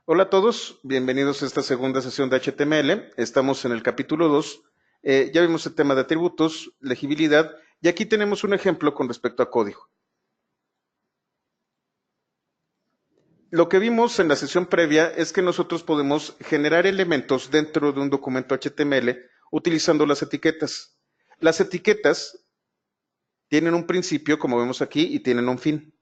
Hola a todos, bienvenidos a esta segunda sesión de HTML. Estamos en el capítulo 2. Ya vimos el tema de atributos, legibilidad, y aquí tenemos un ejemplo con respecto a código. Lo que vimos en la sesión previa es que nosotros podemos generar elementos dentro de un documento HTML utilizando las etiquetas. Las etiquetas tienen un principio, como vemos aquí, y tienen un fin.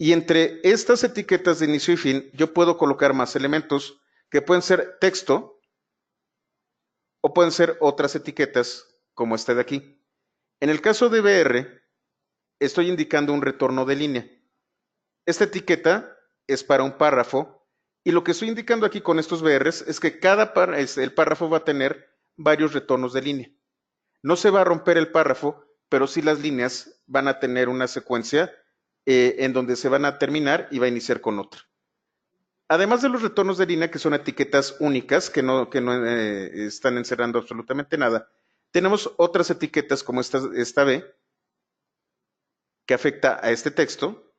Y entre estas etiquetas de inicio y fin, yo puedo colocar más elementos que pueden ser texto, o pueden ser otras etiquetas como esta de aquí. En el caso de BR, estoy indicando un retorno de línea. Esta etiqueta es para un párrafo y lo que estoy indicando aquí con estos BRs es que el párrafo va a tener varios retornos de línea. No se va a romper el párrafo, pero sí las líneas van a tener una secuencia en donde se van a terminar y va a iniciar con otra. Además de los retornos de línea, que son etiquetas únicas, que no están encerrando absolutamente nada, tenemos otras etiquetas como esta B, que afecta a este texto,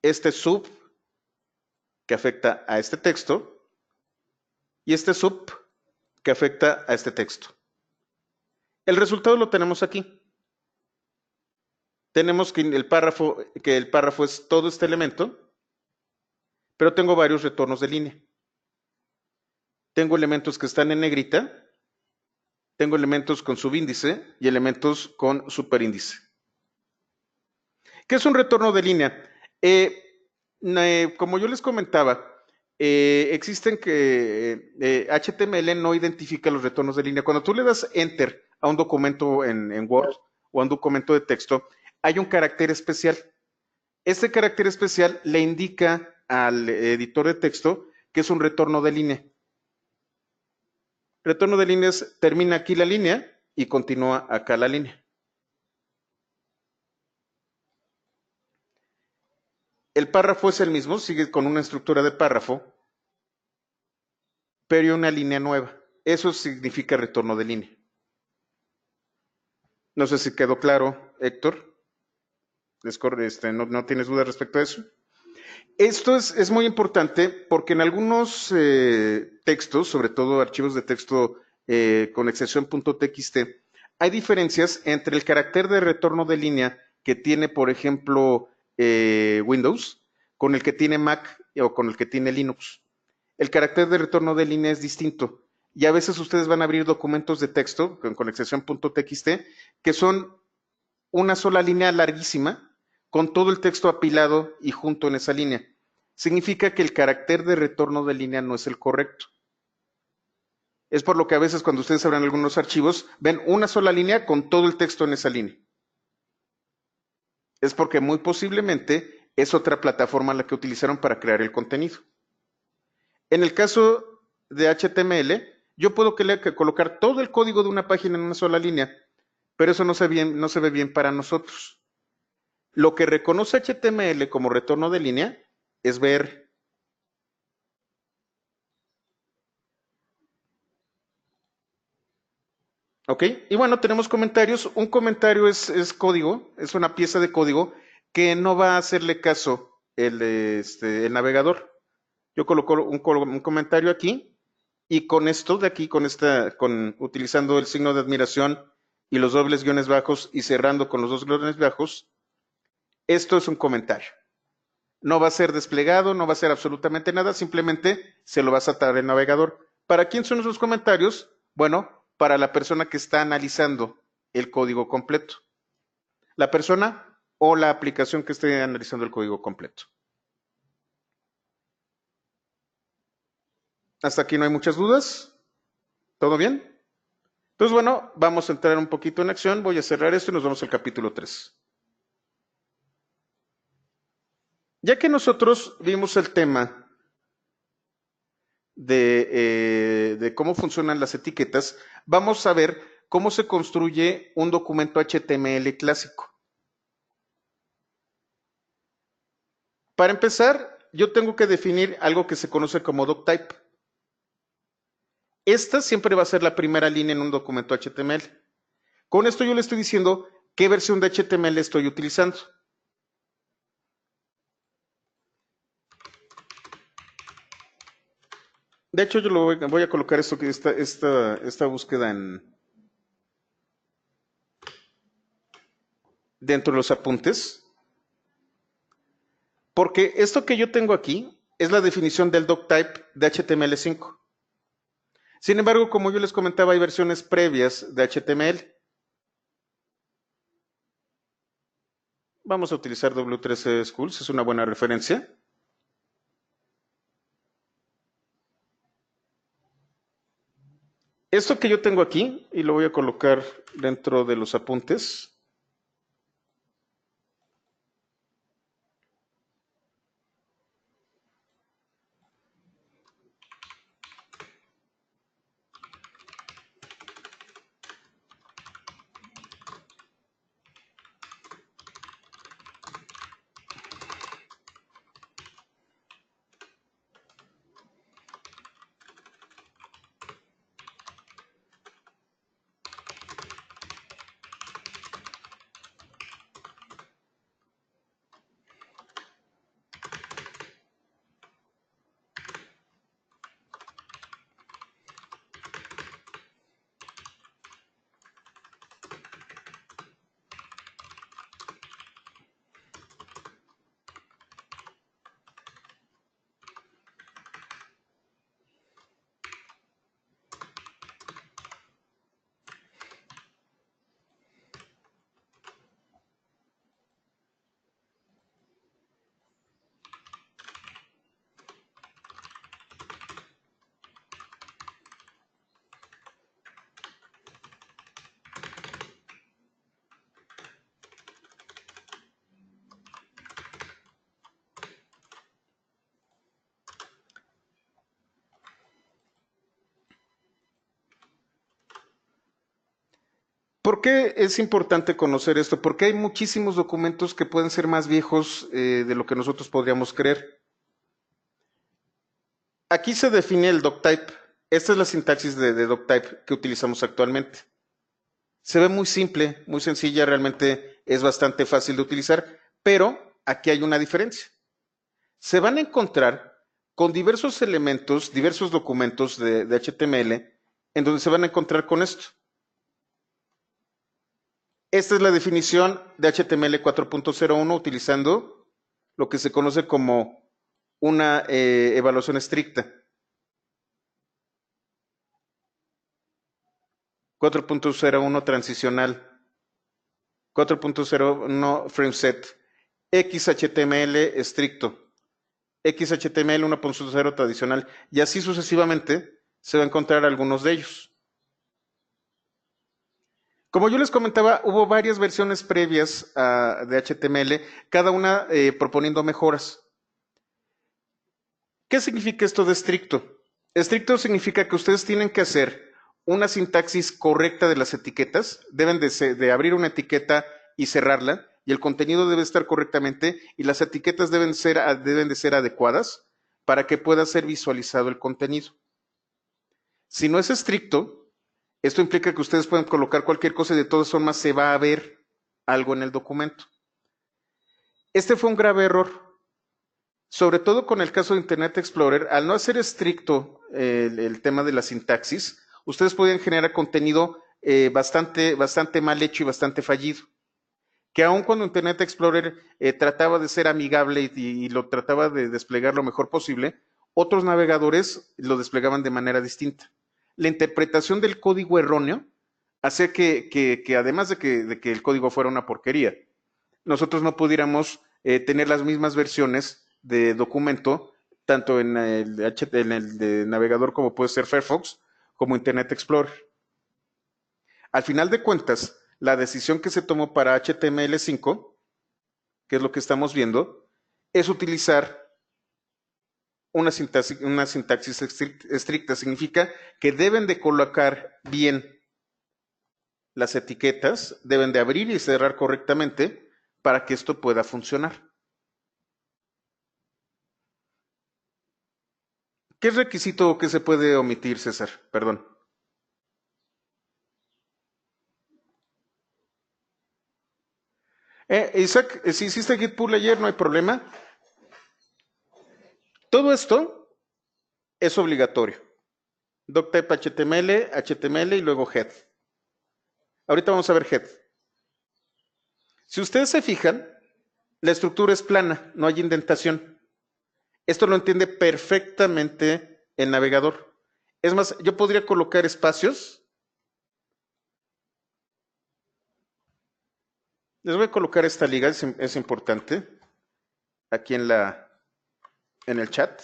este sub, que afecta a este texto, y este sub, que afecta a este texto. El resultado lo tenemos aquí. Tenemos que el párrafo es todo este elemento, pero tengo varios retornos de línea. Tengo elementos que están en negrita, tengo elementos con subíndice y elementos con superíndice. ¿Qué es un retorno de línea? Como yo les comentaba, existen que HTML no identifica los retornos de línea. Cuando tú le das Enter a un documento en Word o a un documento de texto, hay un carácter especial. Este carácter especial le indica al editor de texto que es un retorno de línea. Retorno de líneas termina aquí la línea y continúa acá la línea. El párrafo es el mismo, sigue con una estructura de párrafo, pero hay una línea nueva. Eso significa retorno de línea. No sé si quedó claro, Héctor. ¿No tienes dudas respecto a eso? Esto es muy importante porque en algunos textos, sobre todo archivos de texto con excepción .txt, hay diferencias entre el carácter de retorno de línea que tiene, por ejemplo, Windows, con el que tiene Mac o con el que tiene Linux. El carácter de retorno de línea es distinto. Y a veces ustedes van a abrir documentos de texto con excepción .txt que son una sola línea larguísima con todo el texto apilado y junto en esa línea. Significa que el carácter de retorno de línea no es el correcto. Es por lo que a veces cuando ustedes abran algunos archivos ven una sola línea con todo el texto en esa línea. Es porque muy posiblemente es otra plataforma la que utilizaron para crear el contenido. En el caso de HTML, yo puedo colocar todo el código de una página en una sola línea, pero eso no se ve bien para nosotros. Lo que reconoce HTML como retorno de línea es BR. ¿Ok? Y bueno, tenemos comentarios. Un comentario es código, es una pieza de código que no va a hacerle caso el navegador. Yo coloco un comentario aquí y con esto de aquí, utilizando el signo de admiración y los dobles guiones bajos y cerrando con los dos guiones bajos, esto es un comentario. No va a ser desplegado, no va a ser absolutamente nada, simplemente se lo va a saltar el navegador. ¿Para quién son esos comentarios? Bueno, para la persona que está analizando el código completo. La persona o la aplicación que esté analizando el código completo. Hasta aquí no hay muchas dudas. ¿Todo bien? Entonces, bueno, vamos a entrar un poquito en acción. Voy a cerrar esto y nos vamos al capítulo 3. Ya que nosotros vimos el tema de cómo funcionan las etiquetas, vamos a ver cómo se construye un documento HTML clásico. Para empezar, yo tengo que definir algo que se conoce como doctype. Esta siempre va a ser la primera línea en un documento HTML. Con esto yo le estoy diciendo qué versión de HTML estoy utilizando. De hecho, yo voy a colocar esta búsqueda dentro de los apuntes, porque esto que yo tengo aquí es la definición del doctype de HTML5. Sin embargo, como yo les comentaba, hay versiones previas de HTML. Vamos a utilizar W3C Schools, es una buena referencia. Esto que yo tengo aquí, y lo voy a colocar dentro de los apuntes. ¿Por qué es importante conocer esto? Porque hay muchísimos documentos que pueden ser más viejos de lo que nosotros podríamos creer. Aquí se define el doctype. Esta es la sintaxis de doctype que utilizamos actualmente. Se ve muy simple, muy sencilla, realmente es bastante fácil de utilizar, pero aquí hay una diferencia. Se van a encontrar con diversos elementos, diversos documentos de HTML, en donde se van a encontrar con esto. Esta es la definición de HTML 4.01 utilizando lo que se conoce como una evaluación estricta. 4.01 transicional. 4.01 frameset. XHTML estricto. XHTML 1.0 tradicional. Y así sucesivamente se va a encontrar algunos de ellos. Como yo les comentaba, hubo varias versiones previas de HTML, cada una proponiendo mejoras. ¿Qué significa esto de estricto? Estricto significa que ustedes tienen que hacer una sintaxis correcta de las etiquetas, deben de abrir una etiqueta y cerrarla, y el contenido debe estar correctamente, y las etiquetas deben de ser adecuadas para que pueda ser visualizado el contenido. Si no es estricto, esto implica que ustedes pueden colocar cualquier cosa y de todas formas se va a ver algo en el documento. Este fue un grave error, sobre todo con el caso de Internet Explorer. Al no hacer estricto el tema de la sintaxis, ustedes podían generar contenido bastante mal hecho y bastante fallido. Que aun cuando Internet Explorer trataba de ser amigable y lo trataba de desplegar lo mejor posible, otros navegadores lo desplegaban de manera distinta. La interpretación del código erróneo hacía que además de que el código fuera una porquería, nosotros no pudiéramos tener las mismas versiones de documento, tanto en el de navegador como puede ser Firefox, como Internet Explorer. Al final de cuentas, la decisión que se tomó para HTML5, que es lo que estamos viendo, es utilizar una sintaxis estricta. Significa que deben de colocar bien las etiquetas, deben de abrir y cerrar correctamente para que esto pueda funcionar. ¿Qué requisito que se puede omitir, César? Perdón. Isaac, si hiciste git pull ayer, no hay problema. Todo esto es obligatorio. doctype HTML, HTML y luego head. Ahorita vamos a ver head. Si ustedes se fijan, la estructura es plana, no hay indentación. Esto lo entiende perfectamente el navegador. Es más, yo podría colocar espacios. Les voy a colocar esta liga, es importante, aquí en el chat.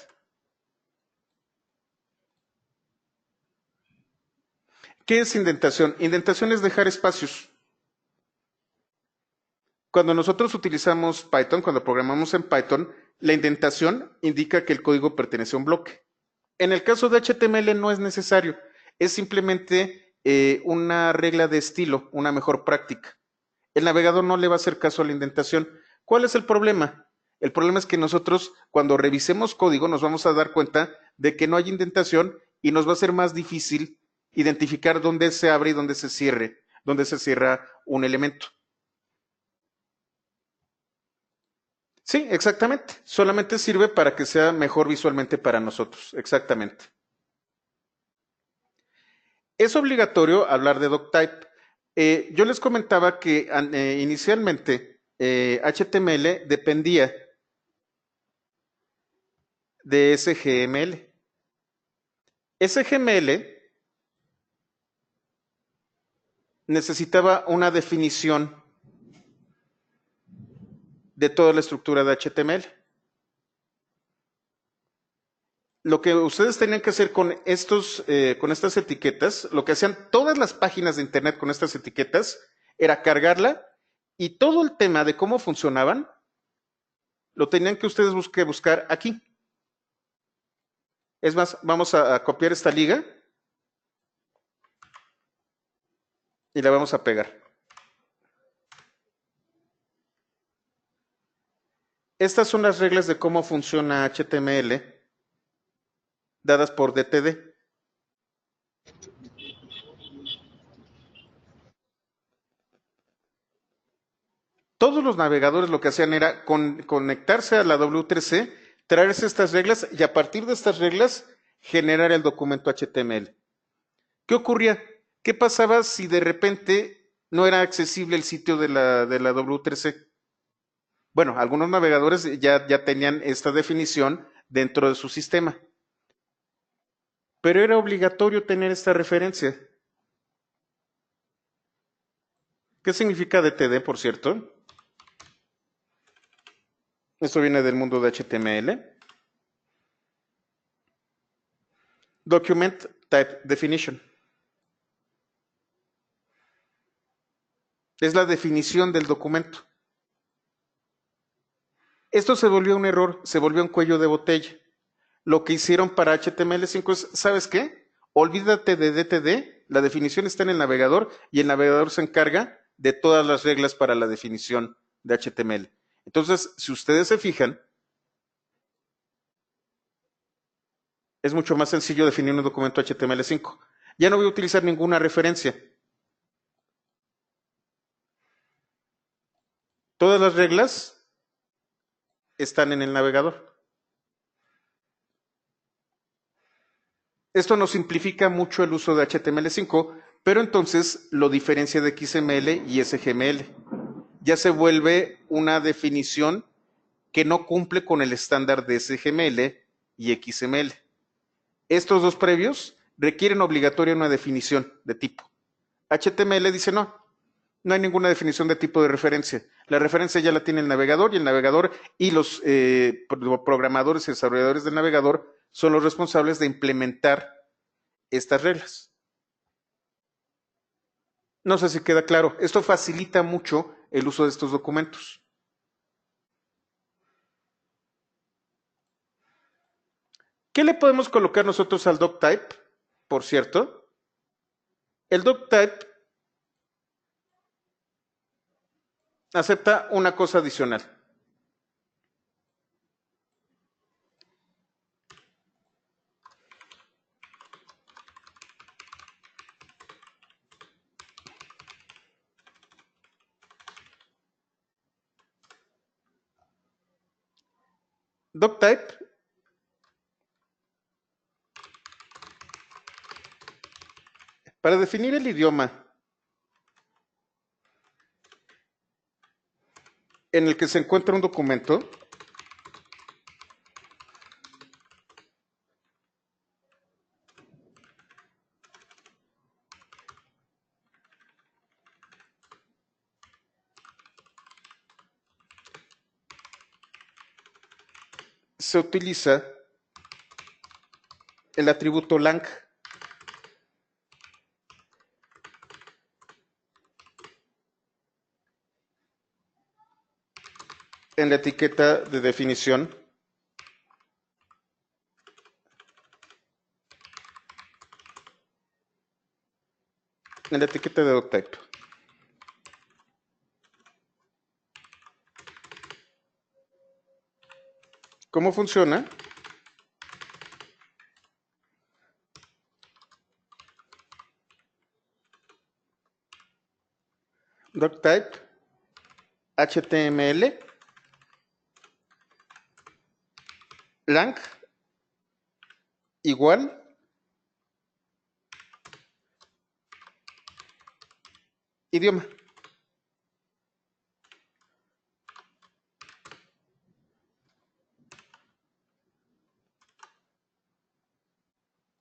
¿Qué es indentación? Indentación es dejar espacios. Cuando nosotros utilizamos Python, cuando programamos en Python, la indentación indica que el código pertenece a un bloque. En el caso de HTML no es necesario, es simplemente una regla de estilo, una mejor práctica. El navegador no le va a hacer caso a la indentación. ¿Cuál es el problema? El problema es que nosotros, cuando revisemos código, nos vamos a dar cuenta de que no hay indentación y nos va a ser más difícil identificar dónde se abre y dónde se cierra un elemento. Sí, exactamente. Solamente sirve para que sea mejor visualmente para nosotros. Exactamente. Es obligatorio hablar de doctype. Yo les comentaba que inicialmente HTML dependía de SGML. SGML necesitaba una definición de toda la estructura de HTML. Lo que ustedes tenían que hacer con estas etiquetas, lo que hacían todas las páginas de internet con estas etiquetas, era cargarla y todo el tema de cómo funcionaban, lo tenían que ustedes buscar aquí. Es más, vamos a copiar esta liga y la vamos a pegar. Estas son las reglas de cómo funciona HTML dadas por DTD. Todos los navegadores lo que hacían era conectarse a la W3C, traerse estas reglas y a partir de estas reglas generar el documento HTML. ¿Qué ocurría? ¿Qué pasaba si de repente no era accesible el sitio de la W3C? Bueno, algunos navegadores ya tenían esta definición dentro de su sistema, pero era obligatorio tener esta referencia. ¿Qué significa DTD, por cierto? Esto viene del mundo de HTML. Document Type Definition. Es la definición del documento. Esto se volvió un error, se volvió un cuello de botella. Lo que hicieron para HTML5 es, ¿sabes qué? Olvídate de DTD, la definición está en el navegador y el navegador se encarga de todas las reglas para la definición de HTML. Entonces, si ustedes se fijan, es mucho más sencillo definir un documento HTML5. Ya no voy a utilizar ninguna referencia. Todas las reglas están en el navegador. Esto nos simplifica mucho el uso de HTML5, pero entonces lo diferencia de XML y SGML. Ya se vuelve una definición que no cumple con el estándar de SGML y XML. Estos dos previos requieren obligatoria una definición de tipo. HTML dice no hay ninguna definición de tipo de referencia. La referencia ya la tiene el navegador y el navegador y los programadores y desarrolladores del navegador son los responsables de implementar estas reglas. No sé si queda claro. Esto facilita mucho el uso de estos documentos. ¿Qué le podemos colocar nosotros al doctype? Por cierto, el doctype acepta una cosa adicional. Doctype Para definir el idioma en el que se encuentra un documento, se utiliza el atributo lang. En la etiqueta de definición, en la etiqueta de doctype. ¿Cómo funciona? Doctype, HTML, lang, igual, idioma.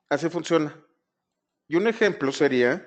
Así funciona. Y un ejemplo sería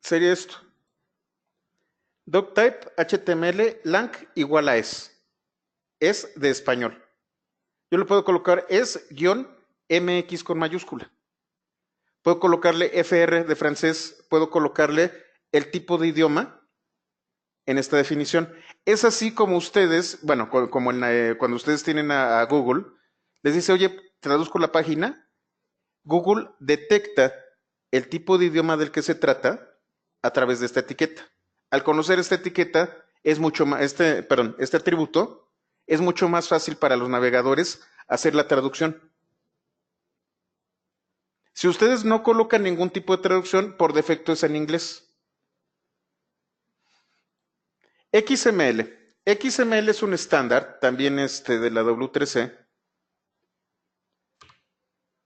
esto. Doctype, HTML, lang igual a es. Es de español. Yo le puedo colocar es-mx con mayúscula. Puedo colocarle FR de francés, puedo colocarle el tipo de idioma en esta definición. Es así como ustedes, bueno, como cuando ustedes tienen a Google, les dice, oye, traduzco la página, Google detecta el tipo de idioma del que se trata a través de esta etiqueta. Al conocer esta etiqueta, es mucho más, este atributo, es mucho más fácil para los navegadores hacer la traducción. Si ustedes no colocan ningún tipo de traducción, por defecto es en inglés. XML. XML es un estándar, también de la W3C.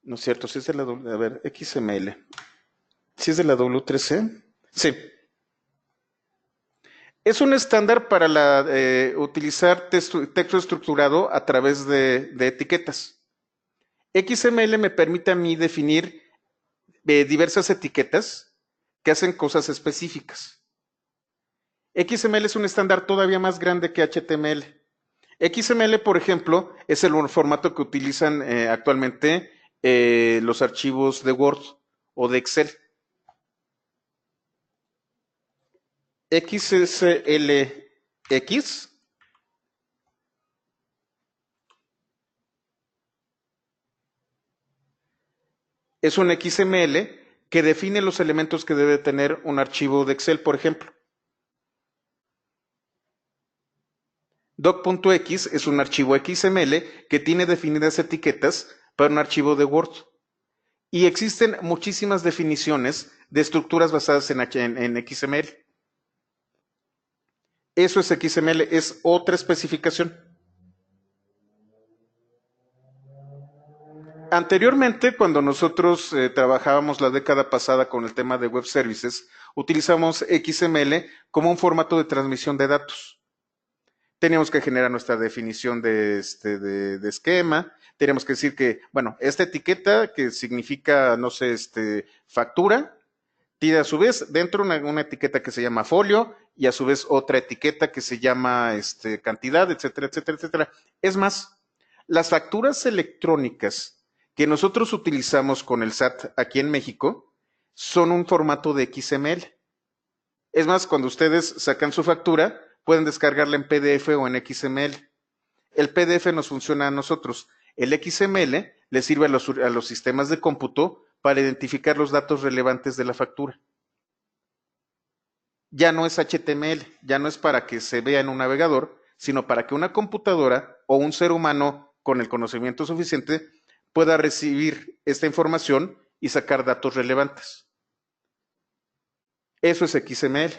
No es cierto, si es de la a ver, XML. ¿Si es de la W3C? Sí. Es un estándar para utilizar texto estructurado a través de etiquetas. XML me permite a mí definir diversas etiquetas que hacen cosas específicas. XML es un estándar todavía más grande que HTML. XML, por ejemplo, es el formato que utilizan actualmente los archivos de Word o de Excel. XSLX es un XML que define los elementos que debe tener un archivo de Excel, por ejemplo. Doc.x es un archivo XML que tiene definidas etiquetas para un archivo de Word. Y existen muchísimas definiciones de estructuras basadas en XML. Eso es XML, es otra especificación. Anteriormente, cuando nosotros trabajábamos la década pasada con el tema de web services, utilizamos XML como un formato de transmisión de datos. Teníamos que generar nuestra definición de esquema. Teníamos que decir que, bueno, esta etiqueta que significa, no sé, factura, tiene a su vez dentro una etiqueta que se llama folio y a su vez otra etiqueta que se llama cantidad, etcétera, etcétera, etcétera. Es más, las facturas electrónicas que nosotros utilizamos con el SAT aquí en México son un formato de XML. Es más, cuando ustedes sacan su factura, pueden descargarla en PDF o en XML. El PDF nos funciona a nosotros. El XML le sirve a los sistemas de cómputo para identificar los datos relevantes de la factura. Ya no es HTML, ya no es para que se vea en un navegador, sino para que una computadora o un ser humano con el conocimiento suficiente pueda recibir esta información y sacar datos relevantes. Eso es XML.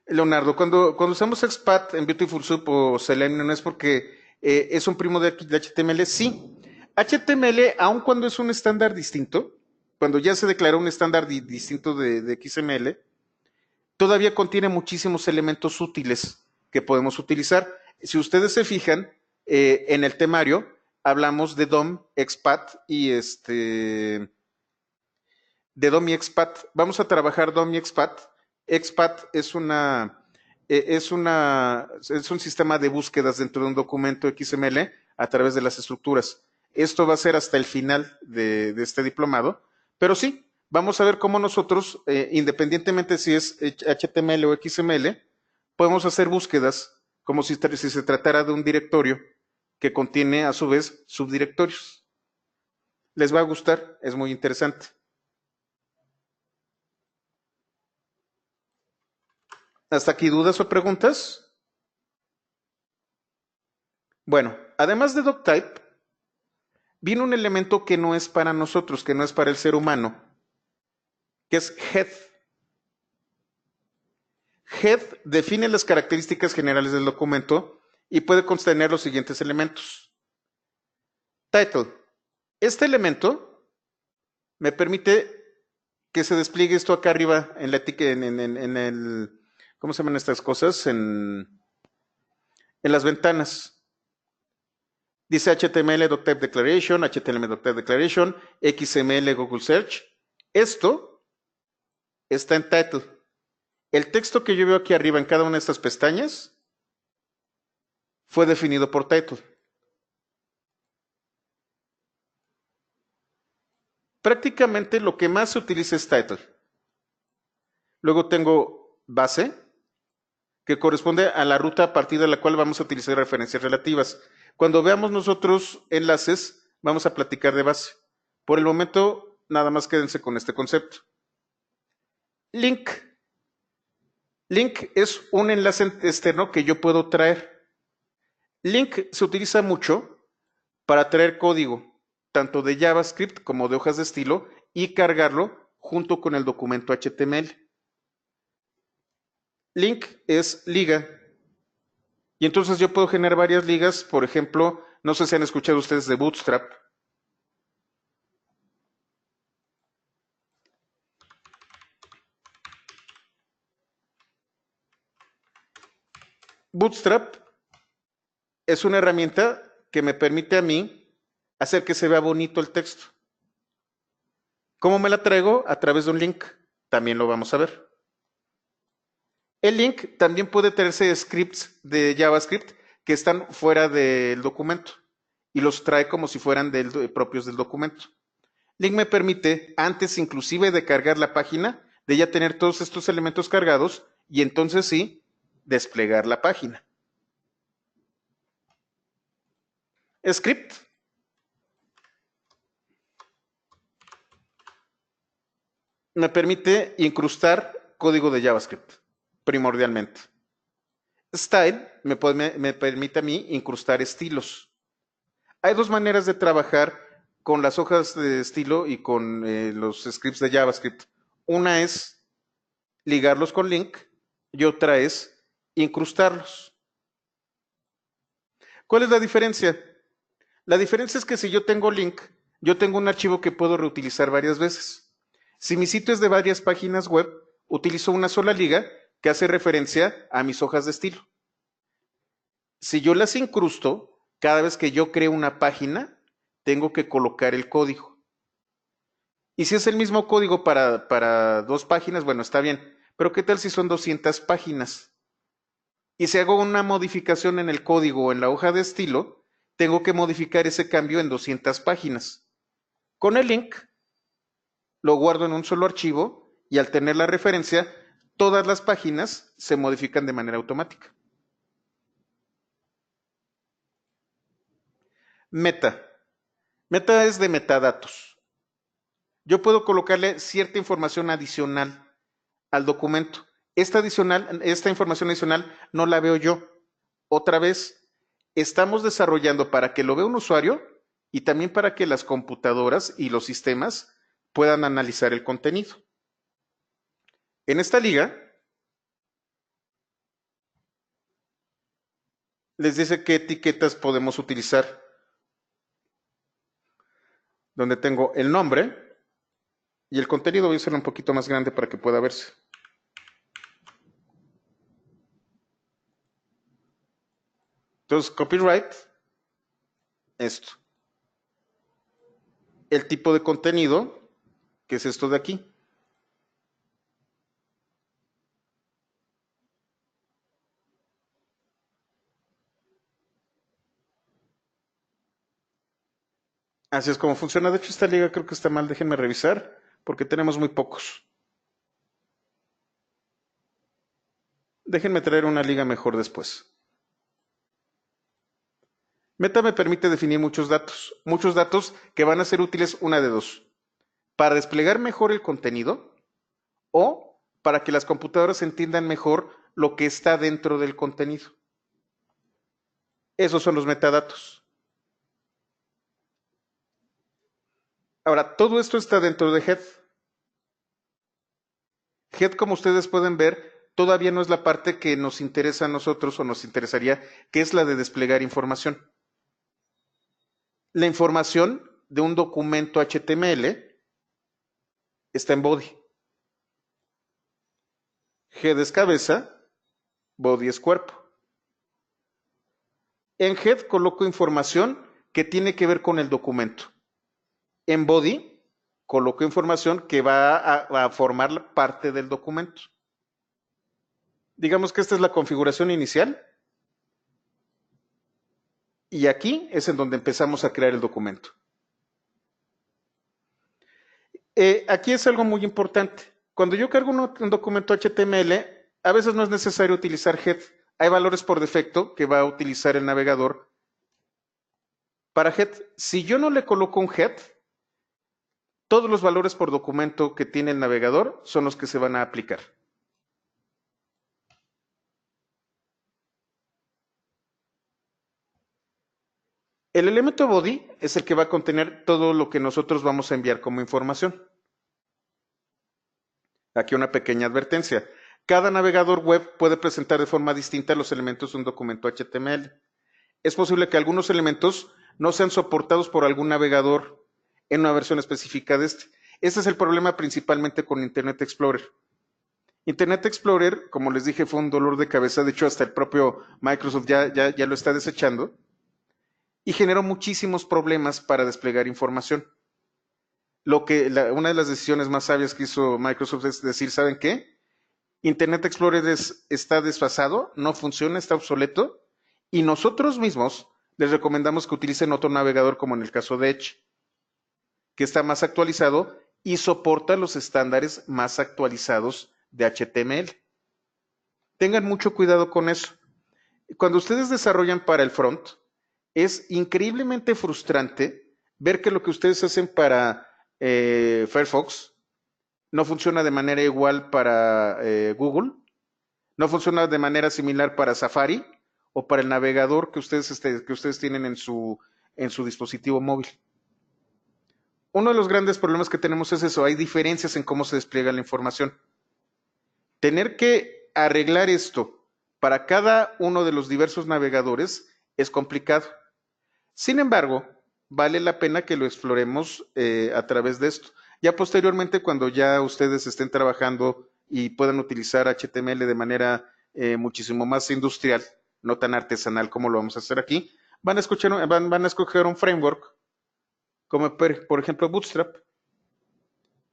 Leonardo, cuando usamos XPath en Beautiful Soup o Selenium es porque es un primo de HTML. Sí, HTML, aun cuando es un estándar distinto, cuando ya se declaró un estándar distinto de XML, todavía contiene muchísimos elementos útiles que podemos utilizar. Si ustedes se fijan, en el temario hablamos de DOM, XPath y de DOM y XPath. Vamos a trabajar DOM y XPath. XPath es un sistema de búsquedas dentro de un documento XML a través de las estructuras. Esto va a ser hasta el final de este diplomado, pero sí, vamos a ver cómo nosotros, independientemente si es HTML o XML, podemos hacer búsquedas como si se tratara de un directorio que contiene a su vez subdirectorios. Les va a gustar, es muy interesante. ¿Hasta aquí dudas o preguntas? Bueno, además de doctype, viene un elemento que no es para nosotros, que no es para el ser humano, que es head. Head define las características generales del documento y puede contener los siguientes elementos. Title. Este elemento me permite que se despliegue esto acá arriba en la etiqueta, en el, ¿cómo se llaman estas cosas? En las ventanas. Dice HTML Doctype Declaration, HTML Doctype Declaration, XML Google Search. Esto está en Title. El texto que yo veo aquí arriba en cada una de estas pestañas fue definido por Title. Prácticamente lo que más se utiliza es Title. Luego tengo base, que corresponde a la ruta a partir de la cual vamos a utilizar referencias relativas. Cuando veamos nosotros enlaces, vamos a platicar de base. Por el momento, nada más quédense con este concepto. Link. Link es un enlace externo que yo puedo traer. Link se utiliza mucho para traer código, tanto de JavaScript como de hojas de estilo, y cargarlo junto con el documento HTML. Link es liga. Y entonces yo puedo generar varias ligas, por ejemplo, no sé si han escuchado ustedes de Bootstrap. Bootstrap es una herramienta que me permite a mí hacer que se vea bonito el texto. ¿Cómo me la traigo? A través de un link. También lo vamos a ver. El link también puede traerse scripts de JavaScript que están fuera del documento y los trae como si fueran propios del documento. Link me permite, antes inclusive de cargar la página, de ya tener todos estos elementos cargados y entonces sí, desplegar la página. Script. Me permite incrustar código de JavaScript, primordialmente. Style me permite a mí incrustar estilos. Hay dos maneras de trabajar con las hojas de estilo y con los scripts de JavaScript. Una es ligarlos con link y otra es incrustarlos. ¿Cuál es la diferencia? La diferencia es que si yo tengo link, yo tengo un archivo que puedo reutilizar varias veces. Si mi sitio es de varias páginas web, utilizo una sola liga que hace referencia a mis hojas de estilo. Si yo las incrusto, cada vez que yo creo una página, tengo que colocar el código. Y si es el mismo código para 2 páginas, bueno, está bien. Pero ¿qué tal si son 200 páginas? Y si hago una modificación en el código o en la hoja de estilo, tengo que modificar ese cambio en 200 páginas. Con el link, lo guardo en un solo archivo y al tener la referencia, todas las páginas se modifican de manera automática. Meta. Meta es de metadatos. Yo puedo colocarle cierta información adicional al documento. Esta información adicional no la veo yo. Otra vez, estamos desarrollando para que lo vea un usuario y también para que las computadoras y los sistemas puedan analizar el contenido. En esta liga, les dice qué etiquetas podemos utilizar. Donde tengo el nombre y el contenido, voy a hacerlo un poquito más grande para que pueda verse. Entonces, copyright, esto. El tipo de contenido, que es esto de aquí. Así es como funciona. De hecho, esta liga creo que está mal. Déjenme revisar, porque tenemos muy pocos. Déjenme traer una liga mejor después. Meta me permite definir muchos datos que van a ser útiles una de dos, para desplegar mejor el contenido o para que las computadoras entiendan mejor lo que está dentro del contenido. Esos son los metadatos. Ahora, todo esto está dentro de Head. Head, como ustedes pueden ver, todavía no es la parte que nos interesa a nosotros o nos interesaría, que es la de desplegar información. La información de un documento HTML está en body. Head es cabeza, body es cuerpo. En Head coloco información que tiene que ver con el documento. En body coloco información que va a formar parte del documento. Digamos que esta es la configuración inicial. Y aquí es en donde empezamos a crear el documento. Aquí es algo muy importante. Cuando yo cargo un documento HTML, a veces no es necesario utilizar head. Hay valores por defecto que va a utilizar el navegador para head. Si yo no le coloco un head, todos los valores por documento que tiene el navegador son los que se van a aplicar. El elemento body es el que va a contener todo lo que nosotros vamos a enviar como información. Aquí una pequeña advertencia. Cada navegador web puede presentar de forma distinta los elementos de un documento HTML. Es posible que algunos elementos no sean soportados por algún navegador en una versión específica de este. Este es el problema principalmente con Internet Explorer. Internet Explorer, como les dije, fue un dolor de cabeza. De hecho, hasta el propio Microsoft ya lo está desechando. Y generó muchísimos problemas para desplegar información. Una de las decisiones más sabias que hizo Microsoft es decir, ¿saben qué? Internet Explorer está desfasado, no funciona, está obsoleto, y nosotros mismos les recomendamos que utilicen otro navegador, como en el caso de Edge, que está más actualizado y soporta los estándares más actualizados de HTML. Tengan mucho cuidado con eso. Cuando ustedes desarrollan para el front, es increíblemente frustrante ver que lo que ustedes hacen para Firefox no funciona de manera igual para Google, no funciona de manera similar para Safari o para el navegador que ustedes tienen en su dispositivo móvil. Uno de los grandes problemas que tenemos es eso, hay diferencias en cómo se despliega la información. Tener que arreglar esto para cada uno de los diversos navegadores es complicado. Sin embargo, vale la pena que lo exploremos a través de esto. Ya posteriormente, cuando ya ustedes estén trabajando y puedan utilizar HTML de manera muchísimo más industrial, no tan artesanal como lo vamos a hacer aquí, van a escoger un framework como por ejemplo Bootstrap.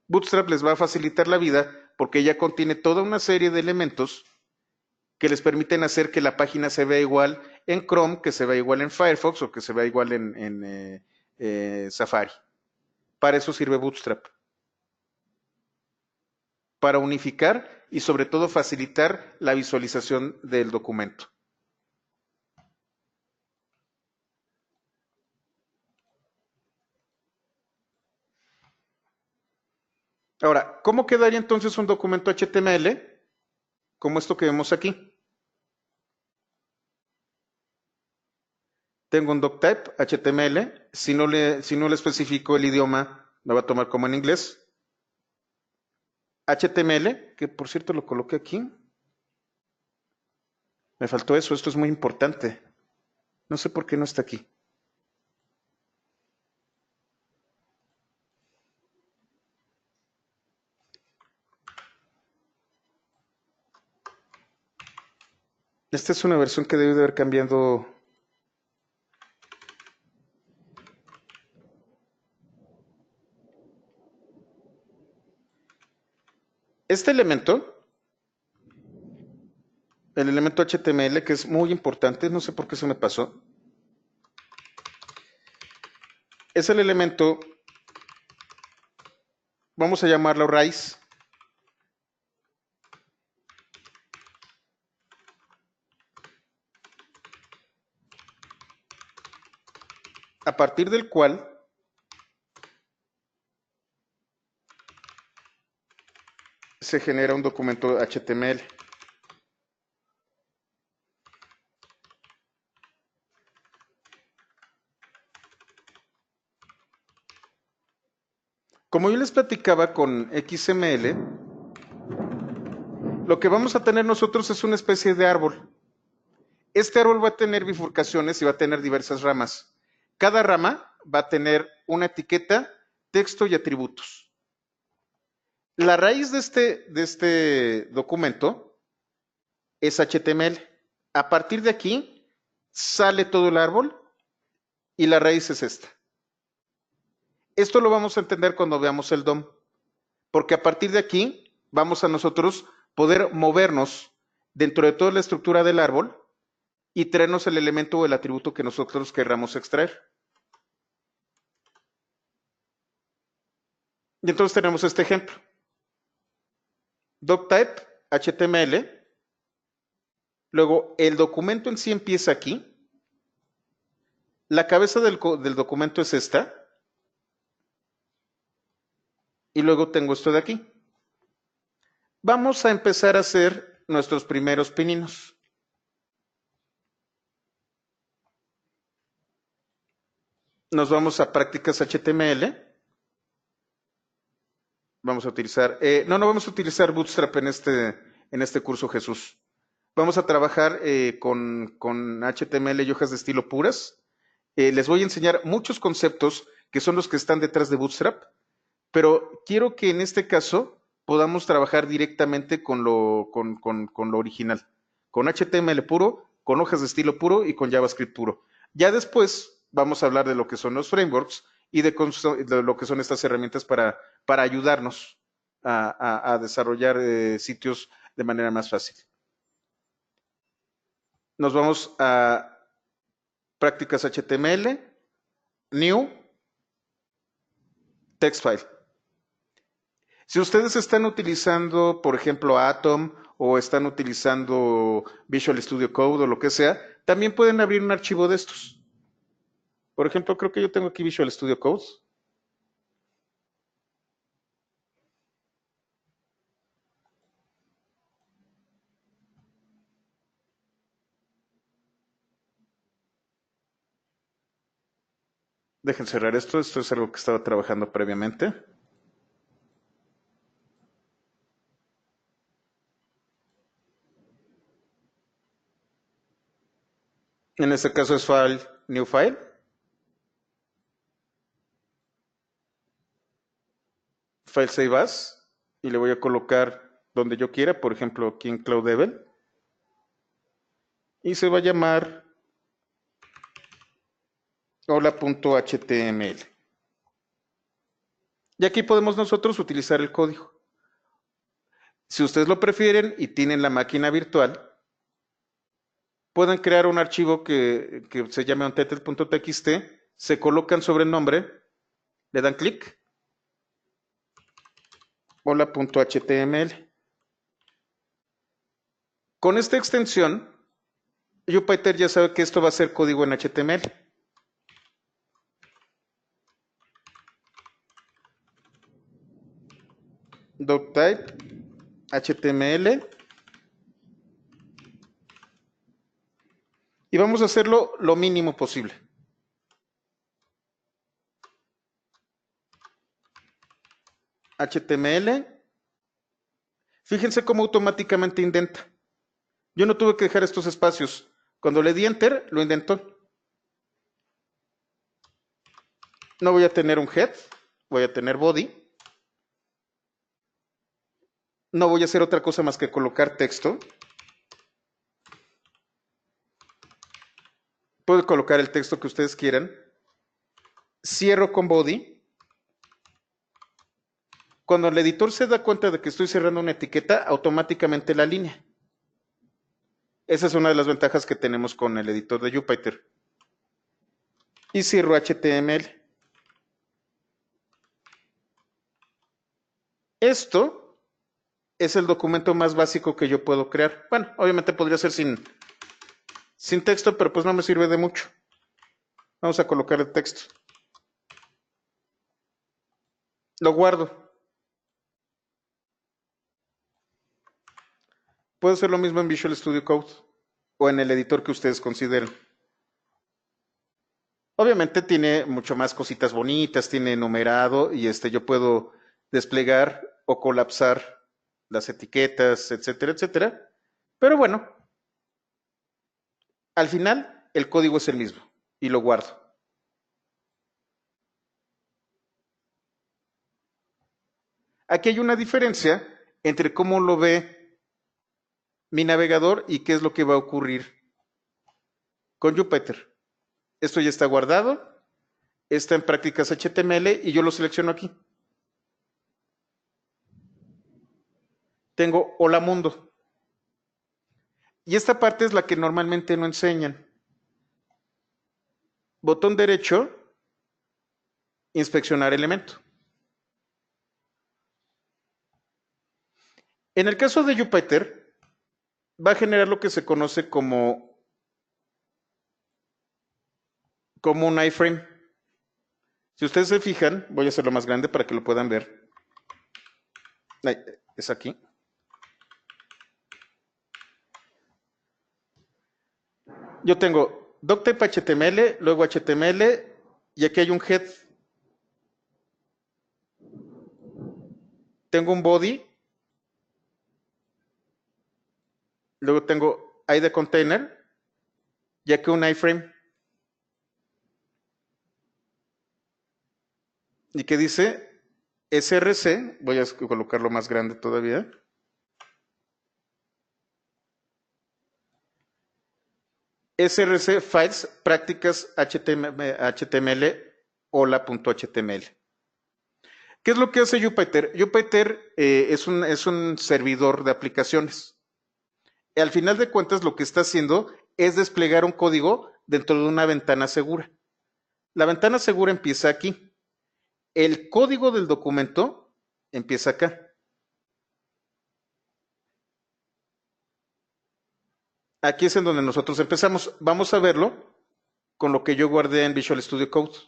Bootstrap les va a facilitar la vida porque ya contiene toda una serie de elementos que les permiten hacer que la página se vea igual en Chrome, que se vea igual en Firefox o que se vea igual en Safari. Para eso sirve Bootstrap. Para unificar y sobre todo facilitar la visualización del documento. Ahora, ¿cómo quedaría entonces un documento HTML como esto que vemos aquí? Tengo un doctype HTML, si no le especifico el idioma, me va a tomar como en inglés. HTML, que por cierto lo coloqué aquí. Me faltó eso, esto es muy importante. No sé por qué no está aquí. Esta es una versión que debe de haber cambiado. Este elemento, el elemento HTML, que es muy importante, no sé por qué se me pasó, es el elemento, vamos a llamarlo raíz. A partir del cual se genera un documento HTML. Como yo les platicaba con XML, lo que vamos a tener nosotros es una especie de árbol. Este árbol va a tener bifurcaciones y va a tener diversas ramas. Cada rama va a tener una etiqueta, texto y atributos. La raíz de este documento es HTML. A partir de aquí sale todo el árbol y la raíz es esta. Esto lo vamos a entender cuando veamos el DOM, porque a partir de aquí vamos a nosotros poder movernos dentro de toda la estructura del árbol y traernos el elemento o el atributo que nosotros querramos extraer. Y entonces tenemos este ejemplo. Doctype, HTML, luego el documento en sí empieza aquí, la cabeza del documento es esta, y luego tengo esto de aquí. Vamos a empezar a hacer nuestros primeros pininos. Nos vamos a prácticas HTML. Vamos a utilizar, no vamos a utilizar Bootstrap en este curso, Jesús. Vamos a trabajar con HTML y hojas de estilo puras. Les voy a enseñar muchos conceptos que son los que están detrás de Bootstrap, pero quiero que en este caso podamos trabajar directamente con lo original, con HTML puro, con hojas de estilo puro y con JavaScript puro. Ya después vamos a hablar de lo que son los frameworks y de lo que son estas herramientas para ayudarnos a desarrollar sitios de manera más fácil. Nos vamos a prácticas HTML, New, Text File. Si ustedes están utilizando, por ejemplo, Atom o están utilizando Visual Studio Code o lo que sea, también pueden abrir un archivo de estos. Por ejemplo, creo que yo tengo aquí Visual Studio Code. Dejen cerrar esto es algo que estaba trabajando previamente. En este caso es File, New File. File Save As. Y le voy a colocar donde yo quiera, por ejemplo, aquí en CloudDevel, y se va a llamar hola.html. Y aquí podemos nosotros utilizar el código. Si ustedes lo prefieren y tienen la máquina virtual, pueden crear un archivo que se llame untitled.txt, se colocan sobre el nombre, le dan clic, hola.html. Con esta extensión, Jupyter ya sabe que esto va a ser código en HTML. Doctype HTML. Y vamos a hacerlo lo mínimo posible. HTML. Fíjense cómo automáticamente indenta. Yo no tuve que dejar estos espacios. Cuando le di Enter, lo indentó. No voy a tener un head, voy a tener body. No voy a hacer otra cosa más que colocar texto. Puedo colocar el texto que ustedes quieran. Cierro con body. Cuando el editor se da cuenta de que estoy cerrando una etiqueta, automáticamente la alinea. Esa es una de las ventajas que tenemos con el editor de Jupyter. Y cierro HTML. Esto es el documento más básico que yo puedo crear. Bueno, obviamente podría ser sin texto, pero pues no me sirve de mucho. Vamos a colocar el texto. Lo guardo. Puedo hacer lo mismo en Visual Studio Code o en el editor que ustedes consideren. Obviamente tiene mucho más cositas bonitas, tiene numerado y yo puedo desplegar o colapsar las etiquetas, etcétera, etcétera. Pero bueno, al final el código es el mismo y lo guardo. Aquí hay una diferencia entre cómo lo ve mi navegador y qué es lo que va a ocurrir con Jupyter. Esto ya está guardado, está en prácticas HTML y yo lo selecciono aquí. Tengo Hola Mundo. Y esta parte es la que normalmente no enseñan. Botón derecho, inspeccionar elemento. En el caso de Jupyter, va a generar lo que se conoce como un iframe. Si ustedes se fijan, voy a hacerlo más grande para que lo puedan ver. Es aquí. Yo tengo doctype HTML, luego HTML, y aquí hay un head. Tengo un body, luego tengo ID container, y aquí un iframe. ¿Y qué dice? SRC, voy a colocarlo más grande todavía. SRC Files Prácticas HTML hola.html. ¿Qué es lo que hace Jupyter? Jupyter es un servidor de aplicaciones. Y al final de cuentas lo que está haciendo es desplegar un código dentro de una ventana segura. La ventana segura empieza aquí. El código del documento empieza acá. Aquí es en donde nosotros empezamos. Vamos a verlo con lo que yo guardé en Visual Studio Code.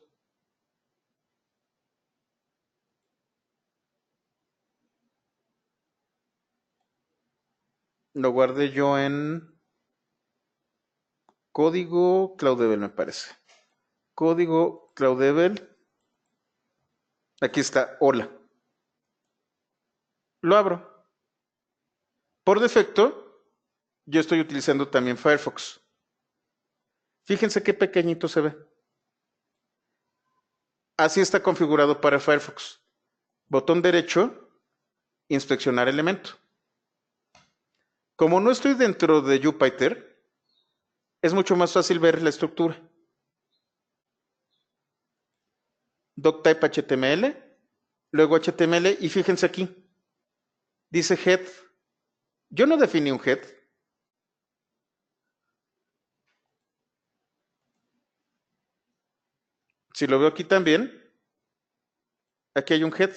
Lo guardé yo en código CloudDevel, me parece. Código CloudDevel. Aquí está, hola. Lo abro. Por defecto, yo estoy utilizando también Firefox. Fíjense qué pequeñito se ve. Así está configurado para Firefox. Botón derecho, inspeccionar elemento. Como no estoy dentro de Jupyter, es mucho más fácil ver la estructura. Doctype HTML, luego HTML, y fíjense aquí, dice head. Yo no definí un head. Si lo veo aquí también, aquí hay un head.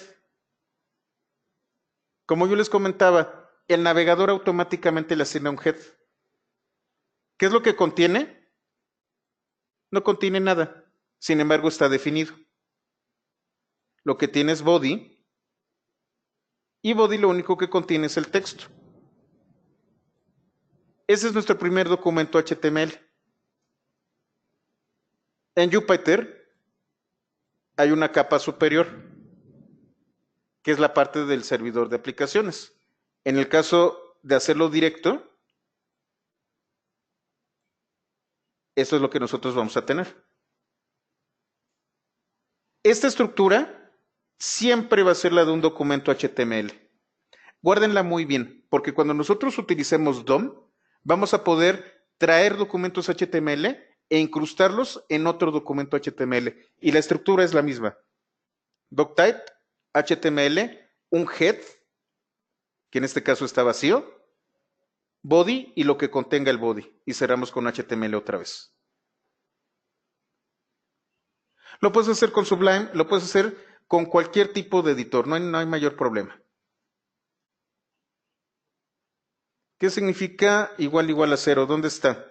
Como yo les comentaba, el navegador automáticamente le asigna un head. ¿Qué es lo que contiene? No contiene nada. Sin embargo, está definido. Lo que tiene es body, y body lo único que contiene es el texto. Ese es nuestro primer documento HTML. En Jupyter hay una capa superior, que es la parte del servidor de aplicaciones. En el caso de hacerlo directo, eso es lo que nosotros vamos a tener. Esta estructura siempre va a ser la de un documento HTML. Guárdenla muy bien, porque cuando nosotros utilicemos DOM, vamos a poder traer documentos HTML e incrustarlos en otro documento HTML. Y la estructura es la misma. Doctype, HTML, un head, que en este caso está vacío, body y lo que contenga el body. Y cerramos con HTML otra vez. Lo puedes hacer con Sublime, lo puedes hacer con cualquier tipo de editor, no hay mayor problema. ¿Qué significa igual igual a 0? ¿Dónde está?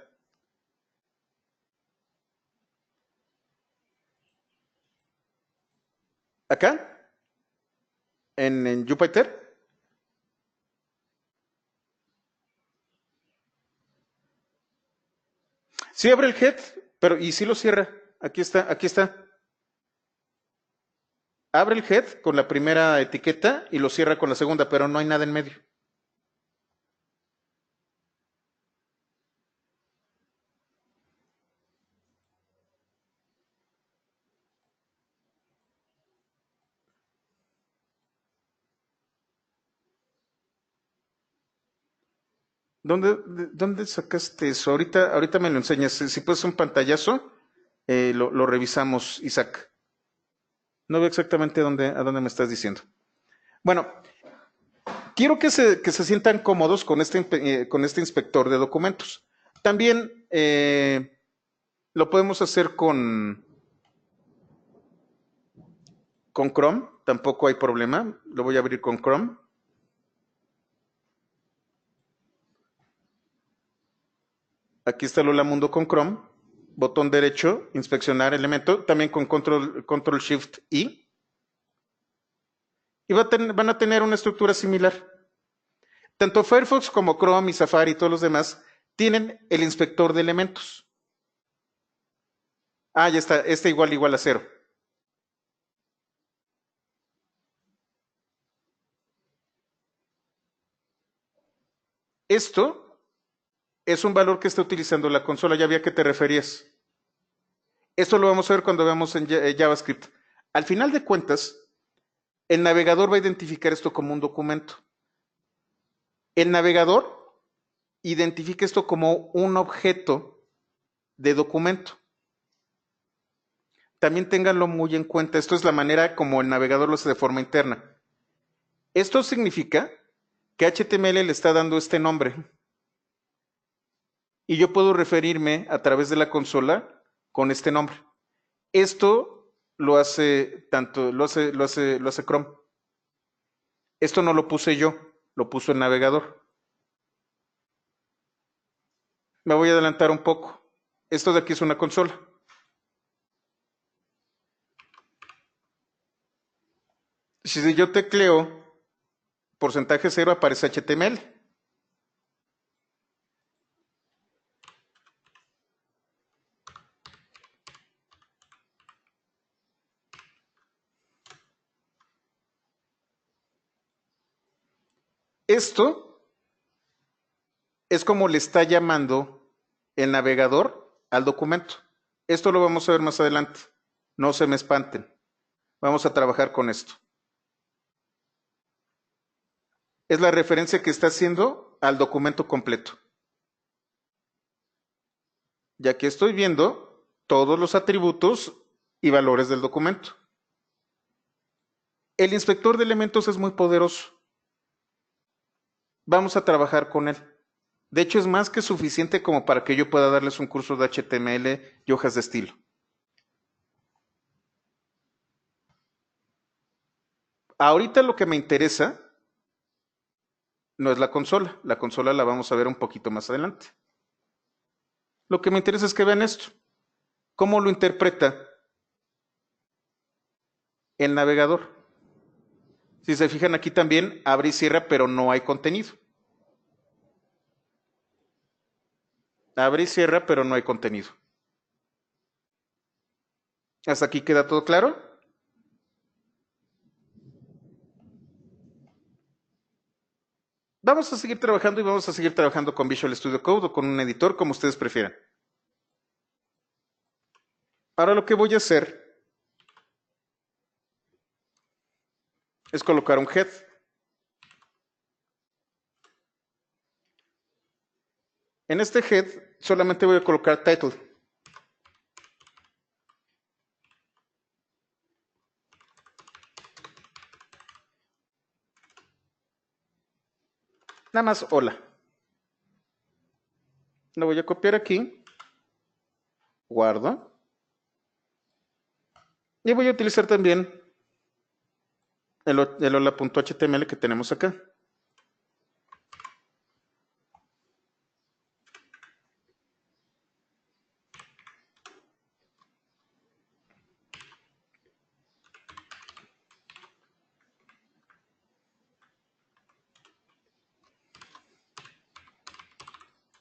¿Acá? ¿En Jupyter? Sí abre el head, pero y sí lo cierra. Aquí está, aquí está. Abre el head con la primera etiqueta y lo cierra con la segunda, pero no hay nada en medio. ¿Dónde sacaste eso? Ahorita me lo enseñas. Si puedes un pantallazo, lo revisamos, Isaac. No veo exactamente a dónde me estás diciendo. Bueno, quiero que se sientan cómodos con este inspector de documentos. También lo podemos hacer con Chrome, tampoco hay problema. Lo voy a abrir con Chrome. Aquí está Lola Mundo con Chrome. Botón derecho, inspeccionar elemento, también con Control Shift I. Y van a tener una estructura similar. Tanto Firefox como Chrome y Safari y todos los demás tienen el inspector de elementos. Ah, ya está, este igual a 0. Esto es un valor que está utilizando la consola, ya vi a qué te referías. Esto lo vamos a ver cuando veamos en JavaScript. Al final de cuentas, el navegador va a identificar esto como un documento. El navegador identifica esto como un objeto de documento. También ténganlo muy en cuenta. Esto es la manera como el navegador lo hace de forma interna. Esto significa que HTML le está dando este nombre. Y yo puedo referirme a través de la consola con este nombre. Esto lo hace Chrome. Esto no lo puse yo, lo puso el navegador. Me voy a adelantar un poco. Esto de aquí es una consola. Si yo tecleo porcentaje 0, aparece HTML. Esto es como le está llamando el navegador al documento. Esto lo vamos a ver más adelante. No se me espanten. Vamos a trabajar con esto. Es la referencia que está haciendo al documento completo. Y aquí estoy viendo todos los atributos y valores del documento. El inspector de elementos es muy poderoso. Vamos a trabajar con él. De hecho, es más que suficiente como para que yo pueda darles un curso de HTML y hojas de estilo. Ahorita lo que me interesa no es la consola. La consola la vamos a ver un poquito más adelante. Lo que me interesa es que vean esto. ¿Cómo lo interpreta el navegador? Si se fijan aquí también, abre y cierra, pero no hay contenido. Abre y cierra, pero no hay contenido. ¿Hasta aquí queda todo claro? Vamos a seguir trabajando y vamos a seguir trabajando con Visual Studio Code o con un editor, como ustedes prefieran. Ahora lo que voy a hacer es colocar un head. En este head solamente voy a colocar title. Nada más hola. Lo voy a copiar aquí. Guardo. Y voy a utilizar también el hola.html que tenemos acá.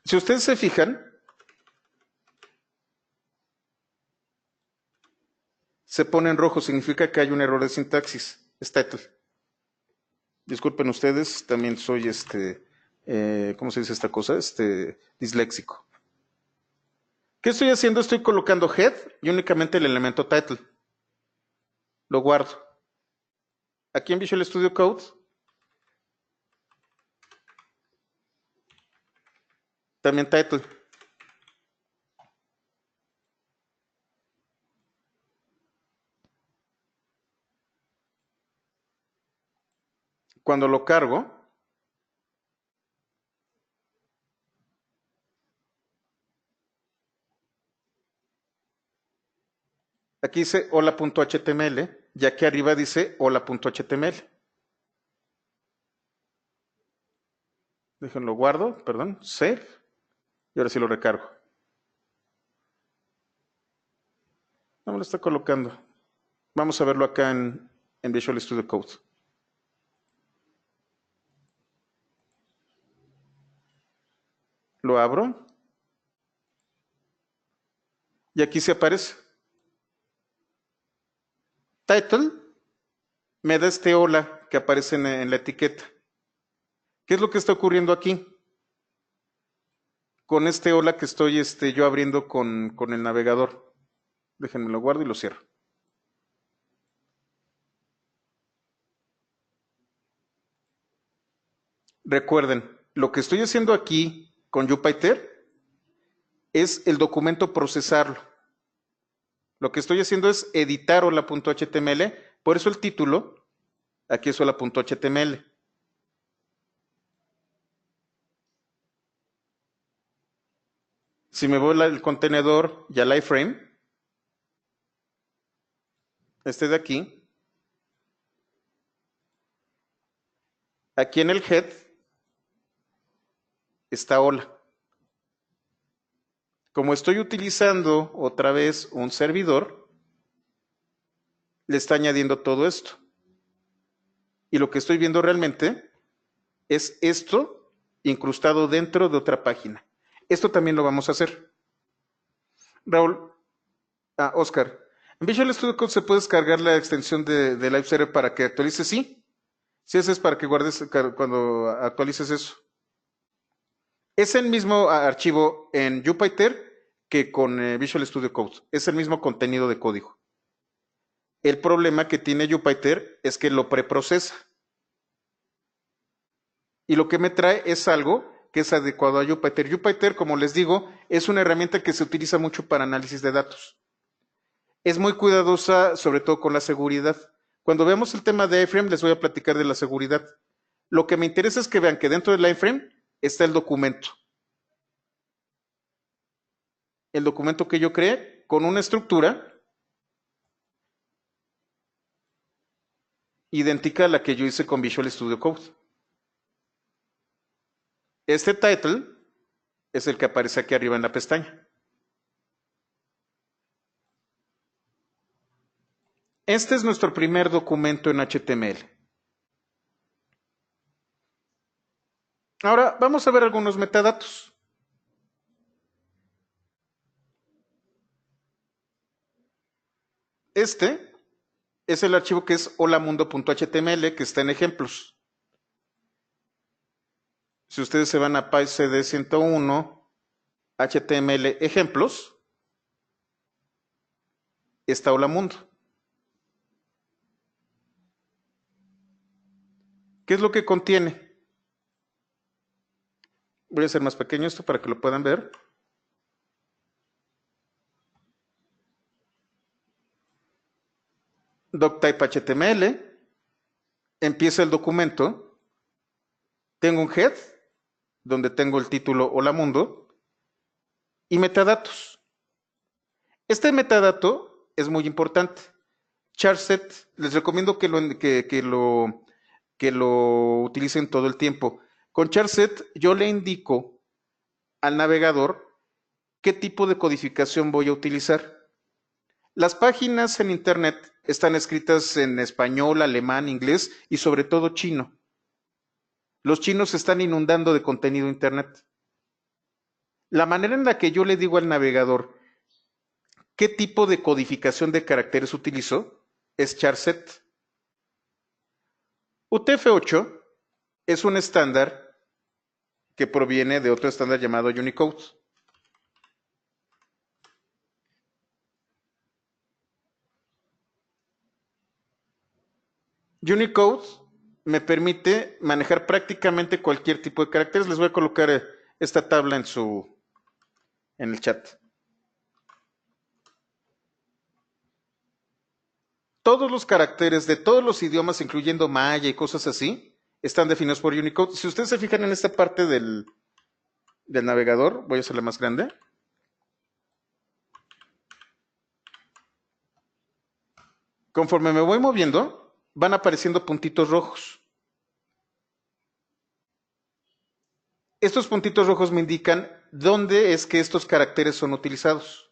Si ustedes se fijan, se pone en rojo, significa que hay un error de sintaxis. Es title. Disculpen ustedes, también soy ¿cómo se dice esta cosa? Disléxico. ¿Qué estoy haciendo? Estoy colocando head y únicamente el elemento title. Lo guardo. Aquí en Visual Studio Code también title. Cuando lo cargo, aquí dice hola.html y aquí arriba dice hola.html. Déjenlo guardo, perdón, save, y ahora sí lo recargo. No me lo está colocando. Vamos a verlo acá en Visual Studio Code. Lo abro. Y aquí se aparece. Title me da este hola que aparece en la etiqueta. ¿Qué es lo que está ocurriendo aquí? Con este hola que estoy yo abriendo con el navegador. Déjenme lo guardo y lo cierro. Recuerden, lo que estoy haciendo aquí con Jupyter es el documento procesarlo. Lo que estoy haciendo es editar hola.html, por eso el título aquí es hola.html. Si me voy al contenedor y al iframe, este de aquí, aquí en el head está hola. Como estoy utilizando otra vez un servidor, le está añadiendo todo esto. Y lo que estoy viendo realmente es esto incrustado dentro de otra página. Esto también lo vamos a hacer. Raúl, Oscar, en Visual Studio Code se puede descargar la extensión de Live Server para que actualice, sí. Sí, ese es para que guardes cuando actualices eso. Es el mismo archivo en Jupyter que con Visual Studio Code. Es el mismo contenido de código. El problema que tiene Jupyter es que lo preprocesa. Y lo que me trae es algo que es adecuado a Jupyter. Jupyter, como les digo, es una herramienta que se utiliza mucho para análisis de datos. Es muy cuidadosa, sobre todo con la seguridad. Cuando veamos el tema de iframe, les voy a platicar de la seguridad. Lo que me interesa es que vean que dentro del iframe está el documento. El documento que yo creé con una estructura idéntica a la que yo hice con Visual Studio Code. Este title es el que aparece aquí arriba en la pestaña. Este es nuestro primer documento en HTML. Ahora vamos a ver algunos metadatos. Este es el archivo que es holamundo.html, que está en ejemplos. Si ustedes se van a PyCD 101, HTML ejemplos, está Holamundo. ¿Qué es lo que contiene? Voy a hacer más pequeño esto para que lo puedan ver. Doctype HTML, empieza el documento, tengo un head, donde tengo el título Holamundo, y metadatos. Este metadato es muy importante. Charset, les recomiendo que lo utilicen todo el tiempo. Con Charset yo le indico al navegador qué tipo de codificación voy a utilizar. Las páginas en Internet están escritas en español, alemán, inglés y sobre todo chino. Los chinos se están inundando de contenido Internet. La manera en la que yo le digo al navegador qué tipo de codificación de caracteres utilizo es charset. UTF-8 es un estándar que proviene de otro estándar llamado Unicode. Unicode me permite manejar prácticamente cualquier tipo de caracteres. Les voy a colocar esta tabla en el chat. Todos los caracteres de todos los idiomas, incluyendo maya y cosas así, están definidos por Unicode. Si ustedes se fijan en esta parte del navegador, voy a hacerla más grande. Conforme me voy moviendo, van apareciendo puntitos rojos. Estos puntitos rojos me indican dónde es que estos caracteres son utilizados.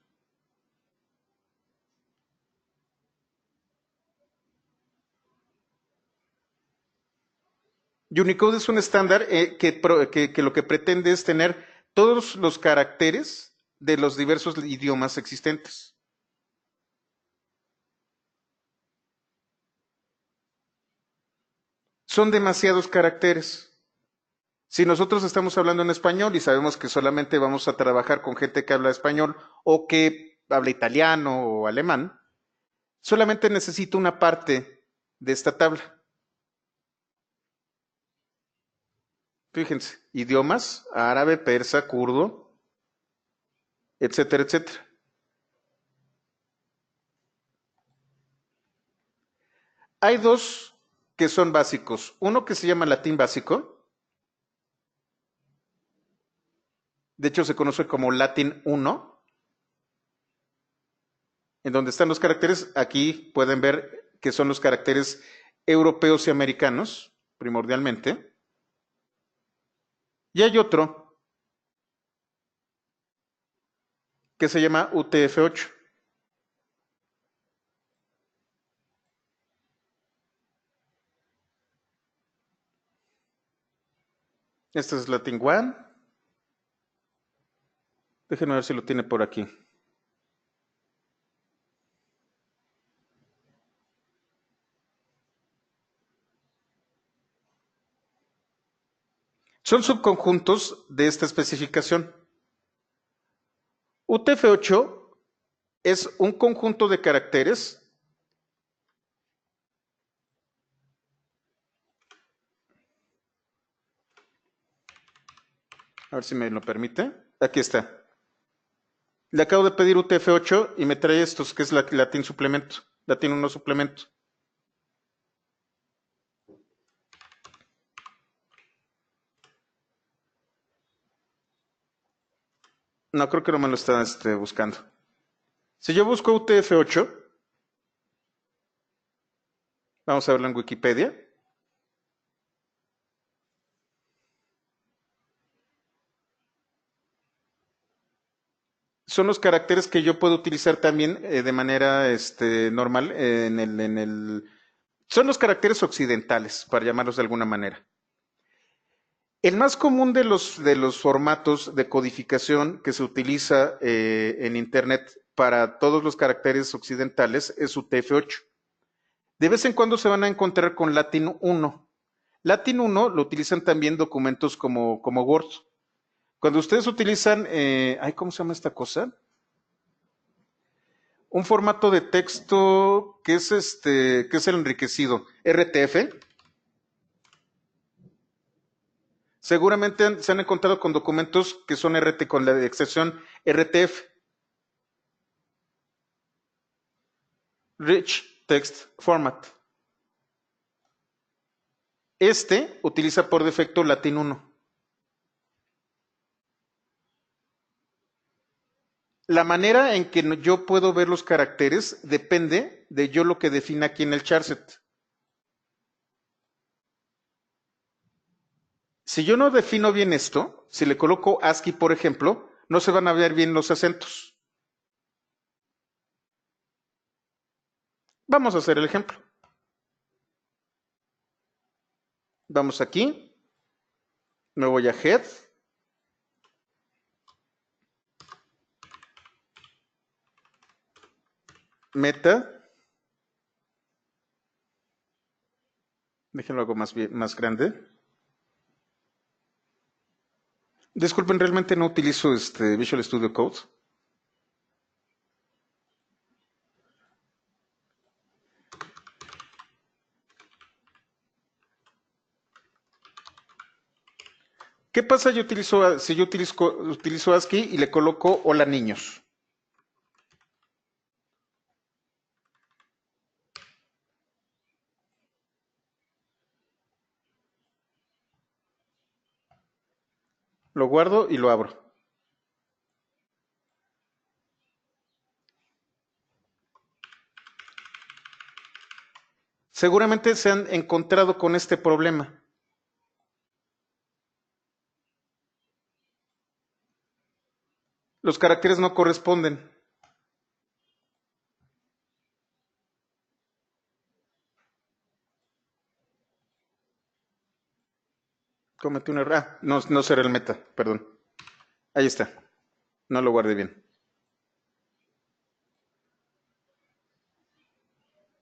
Unicode es un estándar que lo que pretende es tener todos los caracteres de los diversos idiomas existentes. Son demasiados caracteres. Si nosotros estamos hablando en español y sabemos que solamente vamos a trabajar con gente que habla español o que habla italiano o alemán, solamente necesito una parte de esta tabla. Fíjense, idiomas, árabe, persa, kurdo, etcétera, etcétera. Hay dos que son básicos. Uno que se llama latín básico. De hecho, se conoce como latín 1. En donde están los caracteres, aquí pueden ver que son los caracteres europeos y americanos, primordialmente. Y hay otro que se llama UTF-8. Este es Latin 1. Déjenme ver si lo tiene por aquí. Son subconjuntos de esta especificación. UTF-8 es un conjunto de caracteres A ver si me lo permite. Aquí está. Le acabo de pedir UTF-8 y me trae estos, que es Latin suplemento. Latin 1 suplemento. No, creo que no me lo está buscando. Si yo busco UTF-8, vamos a verlo en Wikipedia. Son los caracteres que yo puedo utilizar también de manera normal son los caracteres occidentales, para llamarlos de alguna manera. El más común de los formatos de codificación que se utiliza en Internet para todos los caracteres occidentales es UTF-8. De vez en cuando se van a encontrar con Latin 1. Latin 1 lo utilizan también documentos como Word. Cuando ustedes utilizan, ¿cómo se llama esta cosa? Un formato de texto que es el enriquecido, RTF. Seguramente se han encontrado con documentos que son RT con la excepción RTF. Rich Text Format. Utiliza por defecto Latin 1. La manera en que yo puedo ver los caracteres depende de yo lo que defina aquí en el charset. Si yo no defino bien esto, si le coloco ASCII, por ejemplo, no se van a ver bien los acentos. Vamos a hacer el ejemplo. Vamos aquí, me voy a Head, Meta, déjenlo algo más grande. Disculpen, realmente no utilizo Visual Studio Code. ¿Qué pasa si yo utilizo ASCII y le coloco hola niños? Lo guardo y lo abro. Seguramente se han encontrado con este problema. Los caracteres no corresponden. Cometí un error. No será el meta, perdón. Ahí está. No lo guardé bien.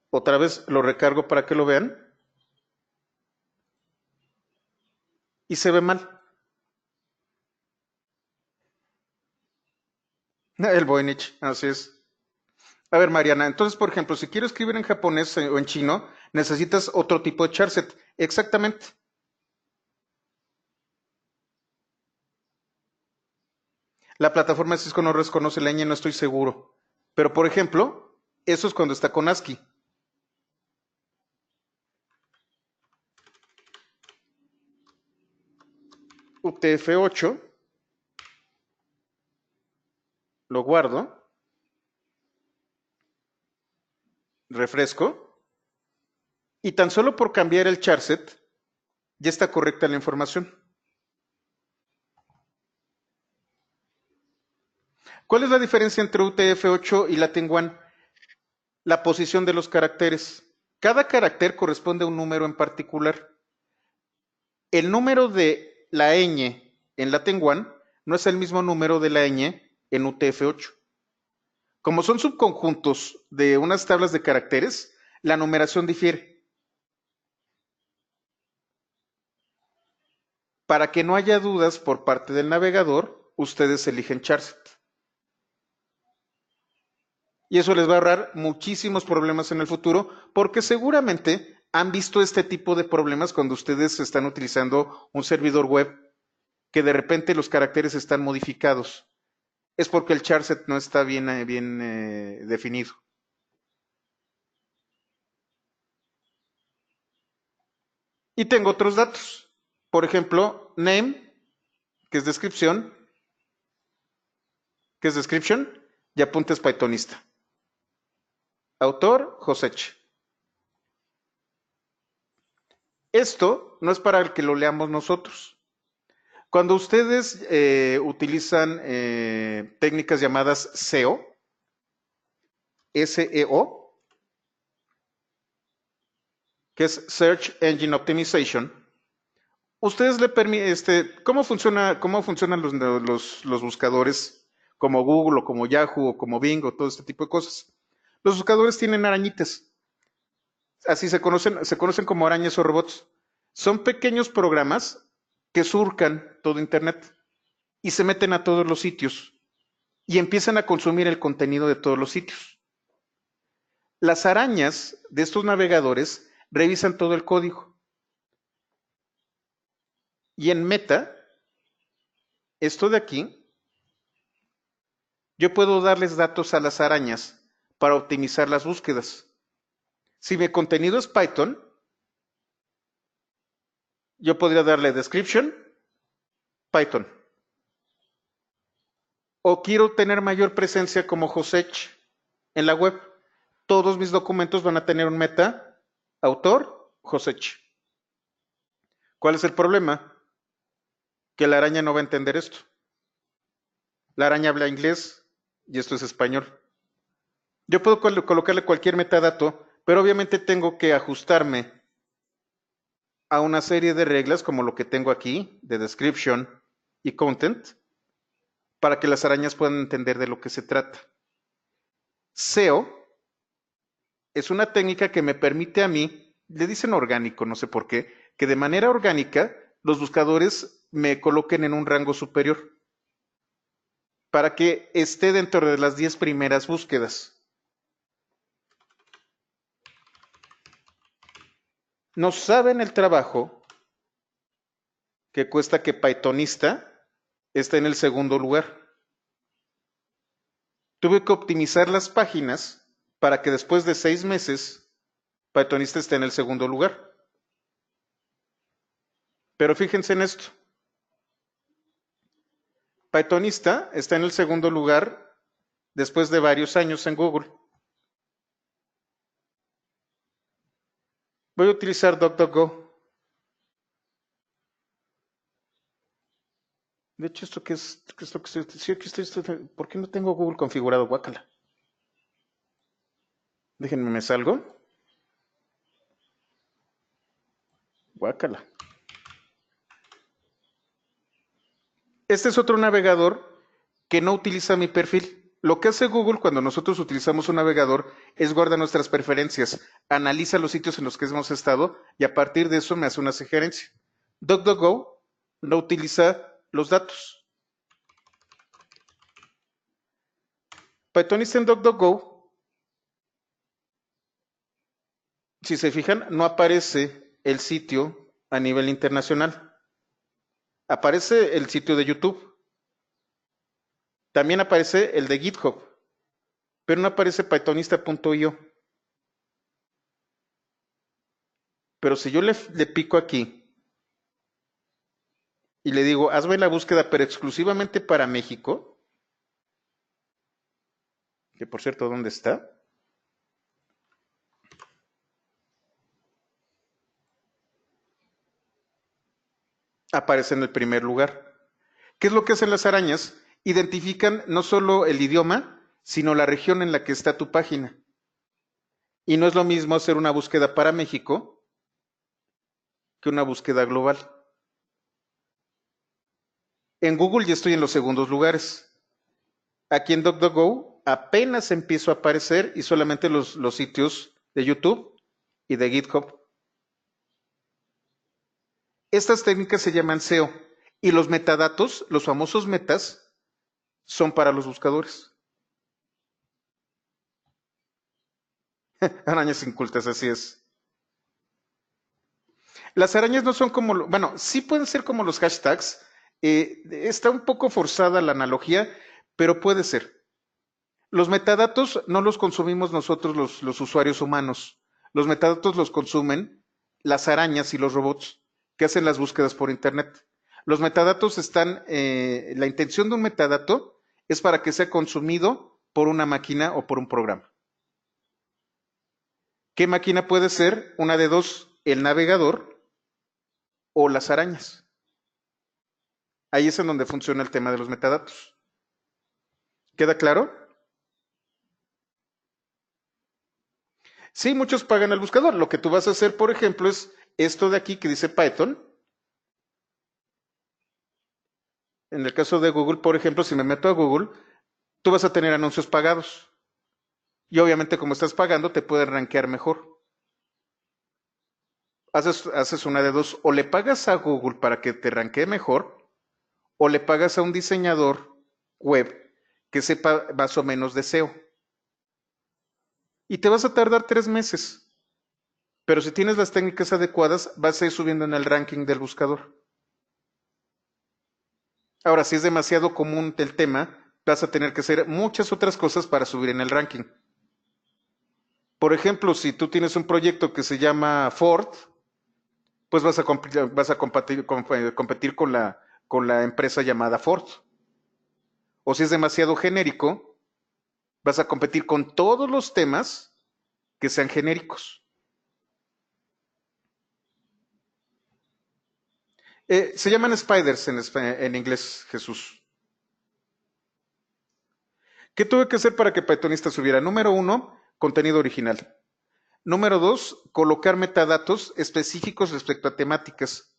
Otra vez lo recargo para que lo vean. Y se ve mal. El Voynich, así es. A ver, Mariana, entonces, por ejemplo, si quiero escribir en japonés o en chino, necesitas otro tipo de charset. Exactamente. La plataforma de Cisco no reconoce la ñ, no estoy seguro. Pero, por ejemplo, eso es cuando está con ASCII. UTF-8. Lo guardo. Refresco. Y tan solo por cambiar el charset, ya está correcta la información. ¿Cuál es la diferencia entre UTF-8 y Latin 1? La posición de los caracteres. Cada carácter corresponde a un número en particular. El número de la ñ en Latin 1 no es el mismo número de la ñ en UTF-8. Como son subconjuntos de unas tablas de caracteres, la numeración difiere. Para que no haya dudas por parte del navegador, ustedes eligen charset. Y eso les va a ahorrar muchísimos problemas en el futuro, porque seguramente han visto este tipo de problemas cuando ustedes están utilizando un servidor web que de repente los caracteres están modificados. Es porque el charset no está bien definido. Y tengo otros datos. Por ejemplo, name, que es descripción, que es description, y apuntes pythonista. Autor, Josech. Esto no es para que lo leamos nosotros. Cuando ustedes utilizan técnicas llamadas SEO, SEO, que es Search Engine Optimization, ustedes le permiten, ¿cómo funcionan los buscadores como Google o como Yahoo o como Bing o todo este tipo de cosas? Los buscadores tienen arañitas, así se conocen como arañas o robots. Son pequeños programas que surcan todo Internet y se meten a todos los sitios y empiezan a consumir el contenido de todos los sitios. Las arañas de estos navegadores revisan todo el código. Y en Meta, esto de aquí, yo puedo darles datos a las arañas para optimizar las búsquedas. Si mi contenido es Python, yo podría darle description, Python. O quiero tener mayor presencia como Josech en la web. Todos mis documentos van a tener un meta, autor, Josech. ¿Cuál es el problema? Que la araña no va a entender esto. La araña habla inglés y esto es español. Yo puedo colocarle cualquier metadato, pero obviamente tengo que ajustarme a una serie de reglas como lo que tengo aquí, de description y content, para que las arañas puedan entender de lo que se trata. SEO es una técnica que me permite a mí, le dicen orgánico, no sé por qué, que de manera orgánica los buscadores me coloquen en un rango superior para que esté dentro de las 10 primeras búsquedas. No saben el trabajo que cuesta que Pythonista esté en el segundo lugar. Tuve que optimizar las páginas para que después de 6 meses Pythonista esté en el segundo lugar. Pero fíjense en esto. Pythonista está en el segundo lugar después de varios años en Google. Voy a utilizar DuckDuckGo. De hecho, ¿esto qué es? ¿Qué es lo que estoy? Sí, aquí estoy. ¿Por qué no tengo Google configurado? Guácala. Déjenme, me salgo. Guácala. Este es otro navegador que no utiliza mi perfil. Lo que hace Google cuando nosotros utilizamos un navegador es guardar nuestras preferencias, analiza los sitios en los que hemos estado y a partir de eso me hace una sugerencia. DuckDuckGo no utiliza los datos. Pythonista en DuckDuckGo, si se fijan, no aparece el sitio a nivel internacional. Aparece el sitio de YouTube. También aparece el de GitHub, pero no aparece pythonista.io. Pero si yo le pico aquí y le digo, hazme la búsqueda, pero exclusivamente para México, que por cierto, ¿dónde está? Aparece en el primer lugar. ¿Qué es lo que hacen las arañas? Identifican no solo el idioma, sino la región en la que está tu página. Y no es lo mismo hacer una búsqueda para México que una búsqueda global. En Google ya estoy en los segundos lugares. Aquí en DuckDuckGo apenas empiezo a aparecer y solamente los sitios de YouTube y de GitHub. Estas técnicas se llaman SEO y los metadatos, los famosos metas, son para los buscadores. Arañas incultas, así es. Las arañas no son como, bueno, sí pueden ser como los hashtags Está un poco forzada la analogía, pero puede ser. Los metadatos no los consumimos nosotros los usuarios humanos. Los metadatos los consumen las arañas y los robots que hacen las búsquedas por Internet. Los metadatos están, la intención de un metadato es para que sea consumido por una máquina o por un programa. ¿Qué máquina puede ser? Una de dos, el navegador o las arañas. Ahí es en donde funciona el tema de los metadatos. ¿Queda claro? Sí, muchos pagan al buscador. Lo que tú vas a hacer, por ejemplo, es esto de aquí que dice Python. En el caso de Google, por ejemplo, si me meto a Google, tú vas a tener anuncios pagados. Y obviamente, como estás pagando, te puede rankear mejor. Haces una de dos. O le pagas a Google para que te rankee mejor, o le pagas a un diseñador web que sepa más o menos de SEO. Y te vas a tardar 3 meses. Pero si tienes las técnicas adecuadas, vas a ir subiendo en el ranking del buscador. Ahora, si es demasiado común el tema, vas a tener que hacer muchas otras cosas para subir en el ranking. Por ejemplo, si tú tienes un proyecto que se llama Ford, pues vas a competir con la empresa llamada Ford. O si es demasiado genérico, vas a competir con todos los temas que sean genéricos. Se llaman spiders en inglés, Jesús. ¿Qué tuve que hacer para que Pythonista subiera? Número uno, contenido original. Número dos, colocar metadatos específicos respecto a temáticas.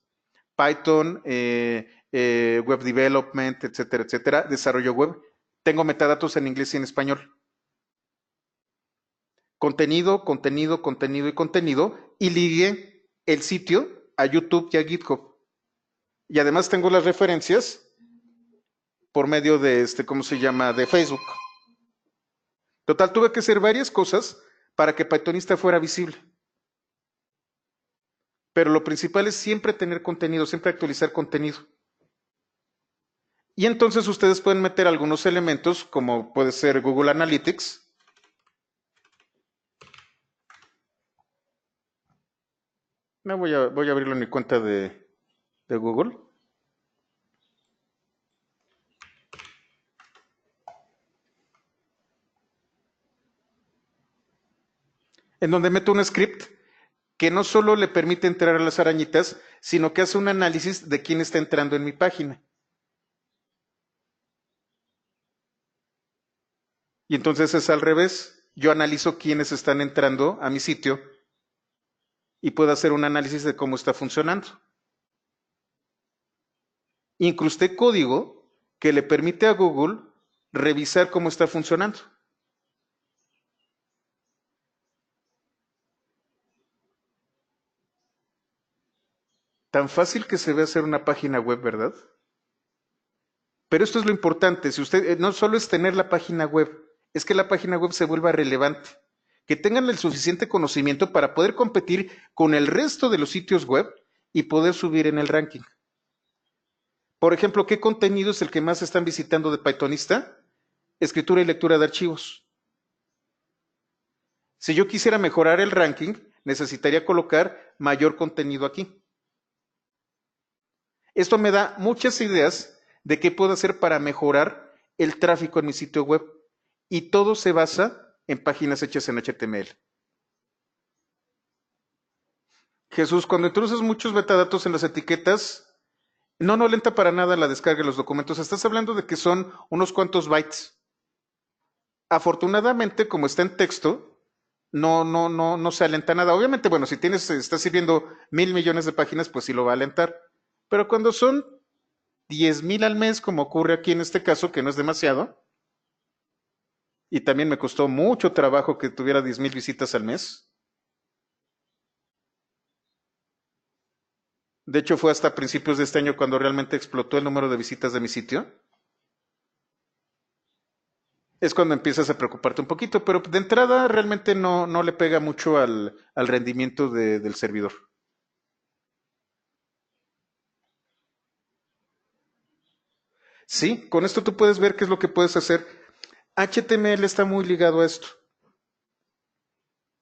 Python, web development, etcétera, etcétera, desarrollo web. Tengo metadatos en inglés y en español. Contenido, contenido, contenido y contenido. Y ligué el sitio a YouTube y a GitHub. Y además tengo las referencias por medio de ¿cómo se llama? De Facebook. Total, tuve que hacer varias cosas para que Pythonista fuera visible. Pero lo principal es siempre tener contenido, siempre actualizar contenido. Y entonces ustedes pueden meter algunos elementos, como puede ser Google Analytics. No voy a abrirlo en mi cuenta de Google. En donde meto un script que no solo le permite entrar a las arañitas, sino que hace un análisis de quién está entrando en mi página. Y entonces es al revés. Yo analizo quiénes están entrando a mi sitio y puedo hacer un análisis de cómo está funcionando. Incrusté código que le permite a Google revisar cómo está funcionando. Tan fácil que se ve hacer una página web, ¿verdad? Pero esto es lo importante. Si usted no solo es tener la página web, es que la página web se vuelva relevante. Que tengan el suficiente conocimiento para poder competir con el resto de los sitios web y poder subir en el ranking. Por ejemplo, ¿qué contenido es el que más están visitando de Pythonista? Escritura y lectura de archivos. Si yo quisiera mejorar el ranking, necesitaría colocar mayor contenido aquí. Esto me da muchas ideas de qué puedo hacer para mejorar el tráfico en mi sitio web. Y todo se basa en páginas hechas en HTML. Jesús, cuando introduces muchos metadatos en las etiquetas, no lenta para nada la descarga de los documentos. Estás hablando de que son unos cuantos bytes. Afortunadamente, como está en texto, no se alenta nada. Obviamente, bueno, si estás sirviendo 1,000,000,000 de páginas, pues sí lo va a alentar. Pero cuando son 10,000 al mes, como ocurre aquí en este caso, que no es demasiado, y también me costó mucho trabajo que tuviera 10,000 visitas al mes. De hecho, fue hasta principios de este año cuando realmente explotó el número de visitas de mi sitio. Es cuando empiezas a preocuparte un poquito, pero de entrada realmente no le pega mucho al rendimiento del servidor. Sí, con esto tú puedes ver qué es lo que puedes hacer. HTML está muy ligado a esto.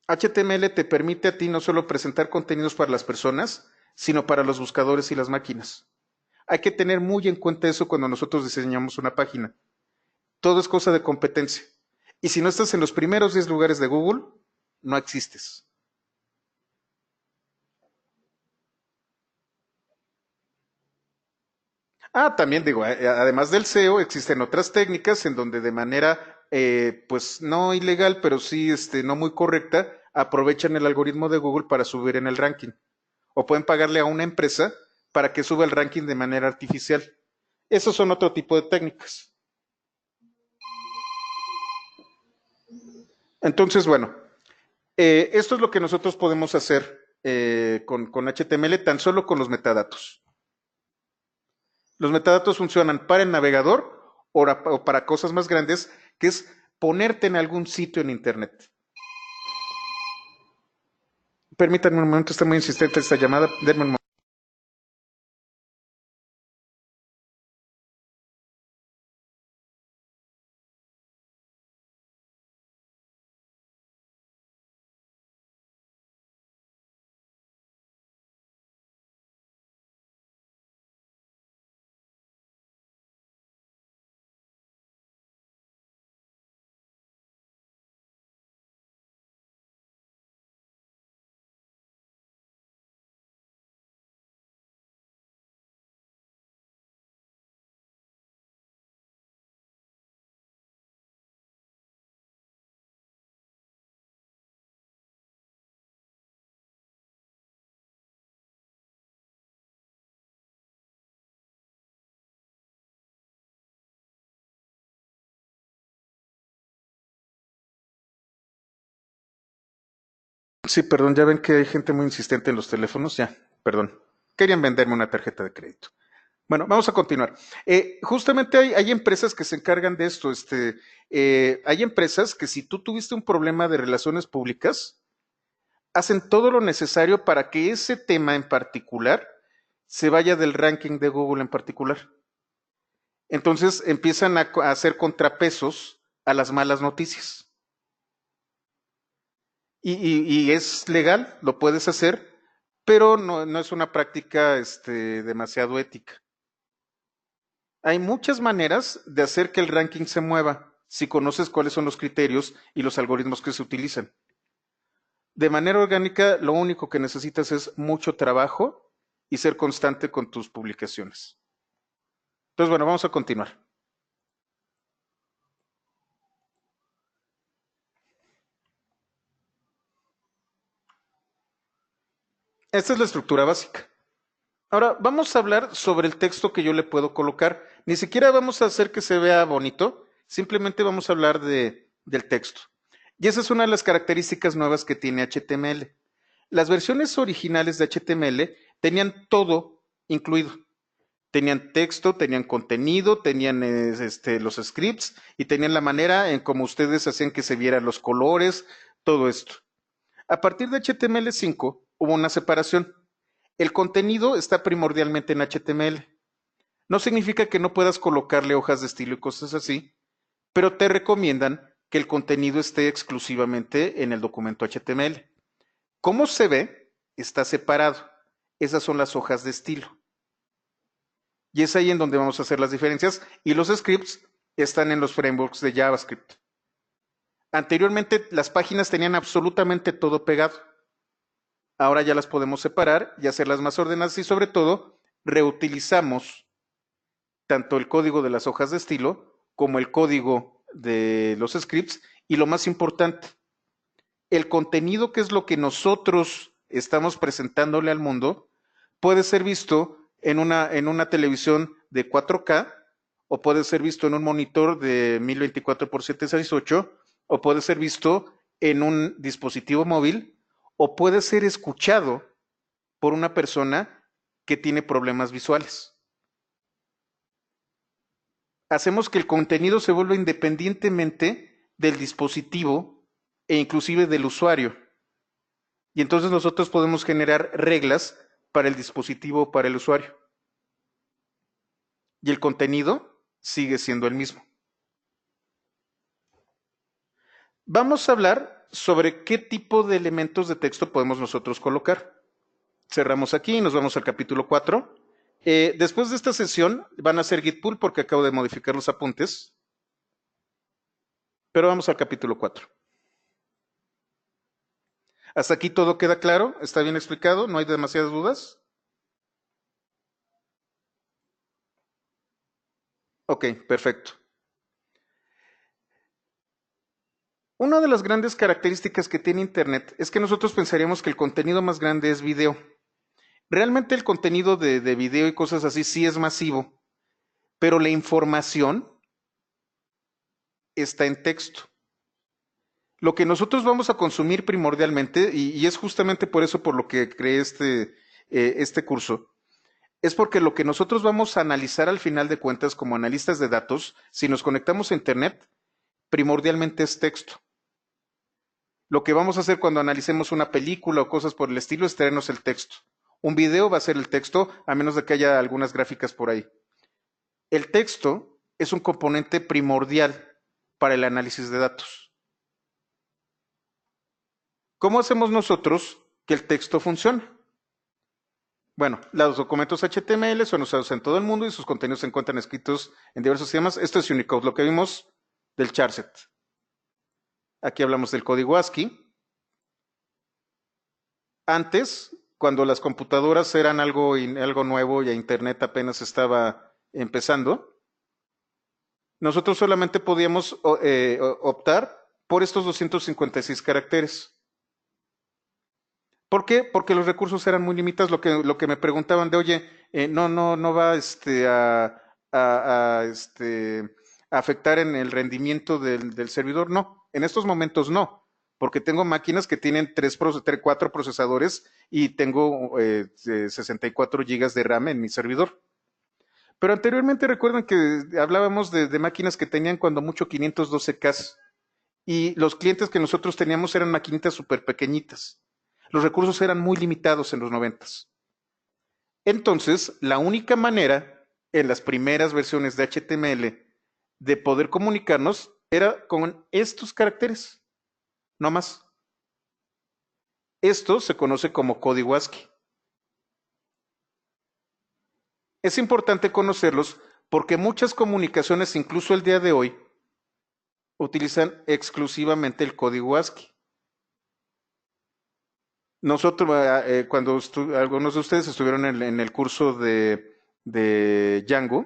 HTML te permite a ti no solo presentar contenidos para las personas, sino para los buscadores y las máquinas. Hay que tener muy en cuenta eso cuando nosotros diseñamos una página. Todo es cosa de competencia. Y si no estás en los primeros 10 lugares de Google, no existes. También digo, además del SEO, existen otras técnicas en donde de manera, pues no ilegal, pero sí no muy correcta, aprovechan el algoritmo de Google para subir en el ranking. O pueden pagarle a una empresa para que suba el ranking de manera artificial. Esos son otro tipo de técnicas. Entonces, bueno, esto es lo que nosotros podemos hacer con HTML tan solo con los metadatos. Los metadatos funcionan para el navegador o para cosas más grandes, que es ponerte en algún sitio en Internet. Permítanme un momento, está muy insistente esta llamada. Denme un momento. Sí, perdón, ya ven que hay gente muy insistente en los teléfonos. Ya, perdón. Querían venderme una tarjeta de crédito. Bueno, vamos a continuar. Justamente hay empresas que se encargan de esto. Hay empresas que si tú tuviste un problema de relaciones públicas, hacen todo lo necesario para que ese tema en particular se vaya del ranking de Google en particular. Entonces empiezan a hacer contrapesos a las malas noticias. Y es legal, lo puedes hacer, pero no es una práctica demasiado ética. Hay muchas maneras de hacer que el ranking se mueva si conoces cuáles son los criterios y los algoritmos que se utilizan. De manera orgánica, lo único que necesitas es mucho trabajo y ser constante con tus publicaciones. Entonces, bueno, vamos a continuar. Esta es la estructura básica. Ahora, vamos a hablar sobre el texto que yo le puedo colocar. Ni siquiera vamos a hacer que se vea bonito, simplemente vamos a hablar del texto. Y esa es una de las características nuevas que tiene HTML. Las versiones originales de HTML tenían todo incluido. Tenían texto, tenían contenido, tenían los scripts y tenían la manera en cómo ustedes hacían que se vieran los colores, todo esto. A partir de HTML5 hubo una separación. El contenido está primordialmente en HTML. No significa que no puedas colocarle hojas de estilo y cosas así, pero te recomiendan que el contenido esté exclusivamente en el documento HTML. ¿Cómo se ve? Está separado. Esas son las hojas de estilo. Y es ahí en donde vamos a hacer las diferencias. Y los scripts están en los frameworks de JavaScript. Anteriormente las páginas tenían absolutamente todo pegado. Ahora ya las podemos separar y hacerlas más ordenadas y sobre todo reutilizamos tanto el código de las hojas de estilo como el código de los scripts y lo más importante, el contenido que es lo que nosotros estamos presentándole al mundo puede ser visto en una televisión de 4K o puede ser visto en un monitor de 1024 por 768 o puede ser visto en un dispositivo móvil o puede ser escuchado por una persona que tiene problemas visuales. Hacemos que el contenido se vuelva independientemente del dispositivo e inclusive del usuario. Y entonces nosotros podemos generar reglas para el dispositivo o para el usuario. Y el contenido sigue siendo el mismo. Vamos a hablar sobre qué tipo de elementos de texto podemos nosotros colocar. Cerramos aquí y nos vamos al capítulo 4. Después de esta sesión van a hacer git pull porque acabo de modificar los apuntes. Pero vamos al capítulo 4. ¿Hasta aquí todo queda claro? ¿Está bien explicado? ¿No hay demasiadas dudas? Ok, perfecto. Una de las grandes características que tiene Internet es que nosotros pensaríamos que el contenido más grande es video. Realmente el contenido de video y cosas así sí es masivo, pero la información está en texto. Lo que nosotros vamos a consumir primordialmente, y es justamente por eso por lo que creé este curso, es porque lo que nosotros vamos a analizar al final de cuentas como analistas de datos, si nos conectamos a Internet, primordialmente es texto. Lo que vamos a hacer cuando analicemos una película o cosas por el estilo es traernos el texto. Un video va a ser el texto, a menos de que haya algunas gráficas por ahí. El texto es un componente primordial para el análisis de datos. ¿Cómo hacemos nosotros que el texto funcione? Bueno, los documentos HTML son usados en todo el mundo y sus contenidos se encuentran escritos en diversos idiomas. Esto es Unicode, lo que vimos del charset. Aquí hablamos del código ASCII. Antes, cuando las computadoras eran algo nuevo y Internet apenas estaba empezando, nosotros solamente podíamos optar por estos 256 caracteres. ¿Por qué? Porque los recursos eran muy limitados. Lo que me preguntaban de, oye, no va a afectar en el rendimiento del servidor. No, en estos momentos no, porque tengo máquinas que tienen 4 procesadores y tengo 64 gigas de RAM en mi servidor. Pero anteriormente recuerdan que hablábamos de máquinas que tenían cuando mucho 512K y los clientes que nosotros teníamos eran maquinitas súper pequeñitas. Los recursos eran muy limitados en los 90. Entonces, la única manera en las primeras versiones de HTML de poder comunicarnos era con estos caracteres, no más. Esto se conoce como código ASCII. Es importante conocerlos porque muchas comunicaciones, incluso el día de hoy, utilizan exclusivamente el código ASCII. Nosotros, cuando algunos de ustedes estuvieron en el curso de Django,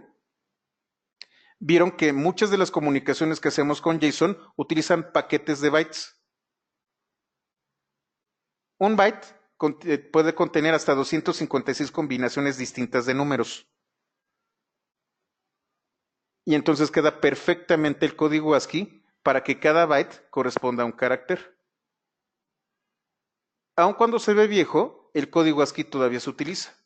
vieron que muchas de las comunicaciones que hacemos con JSON utilizan paquetes de bytes. Un byte puede contener hasta 256 combinaciones distintas de números. Y entonces queda perfectamente el código ASCII para que cada byte corresponda a un carácter. Aun cuando se ve viejo, el código ASCII todavía se utiliza.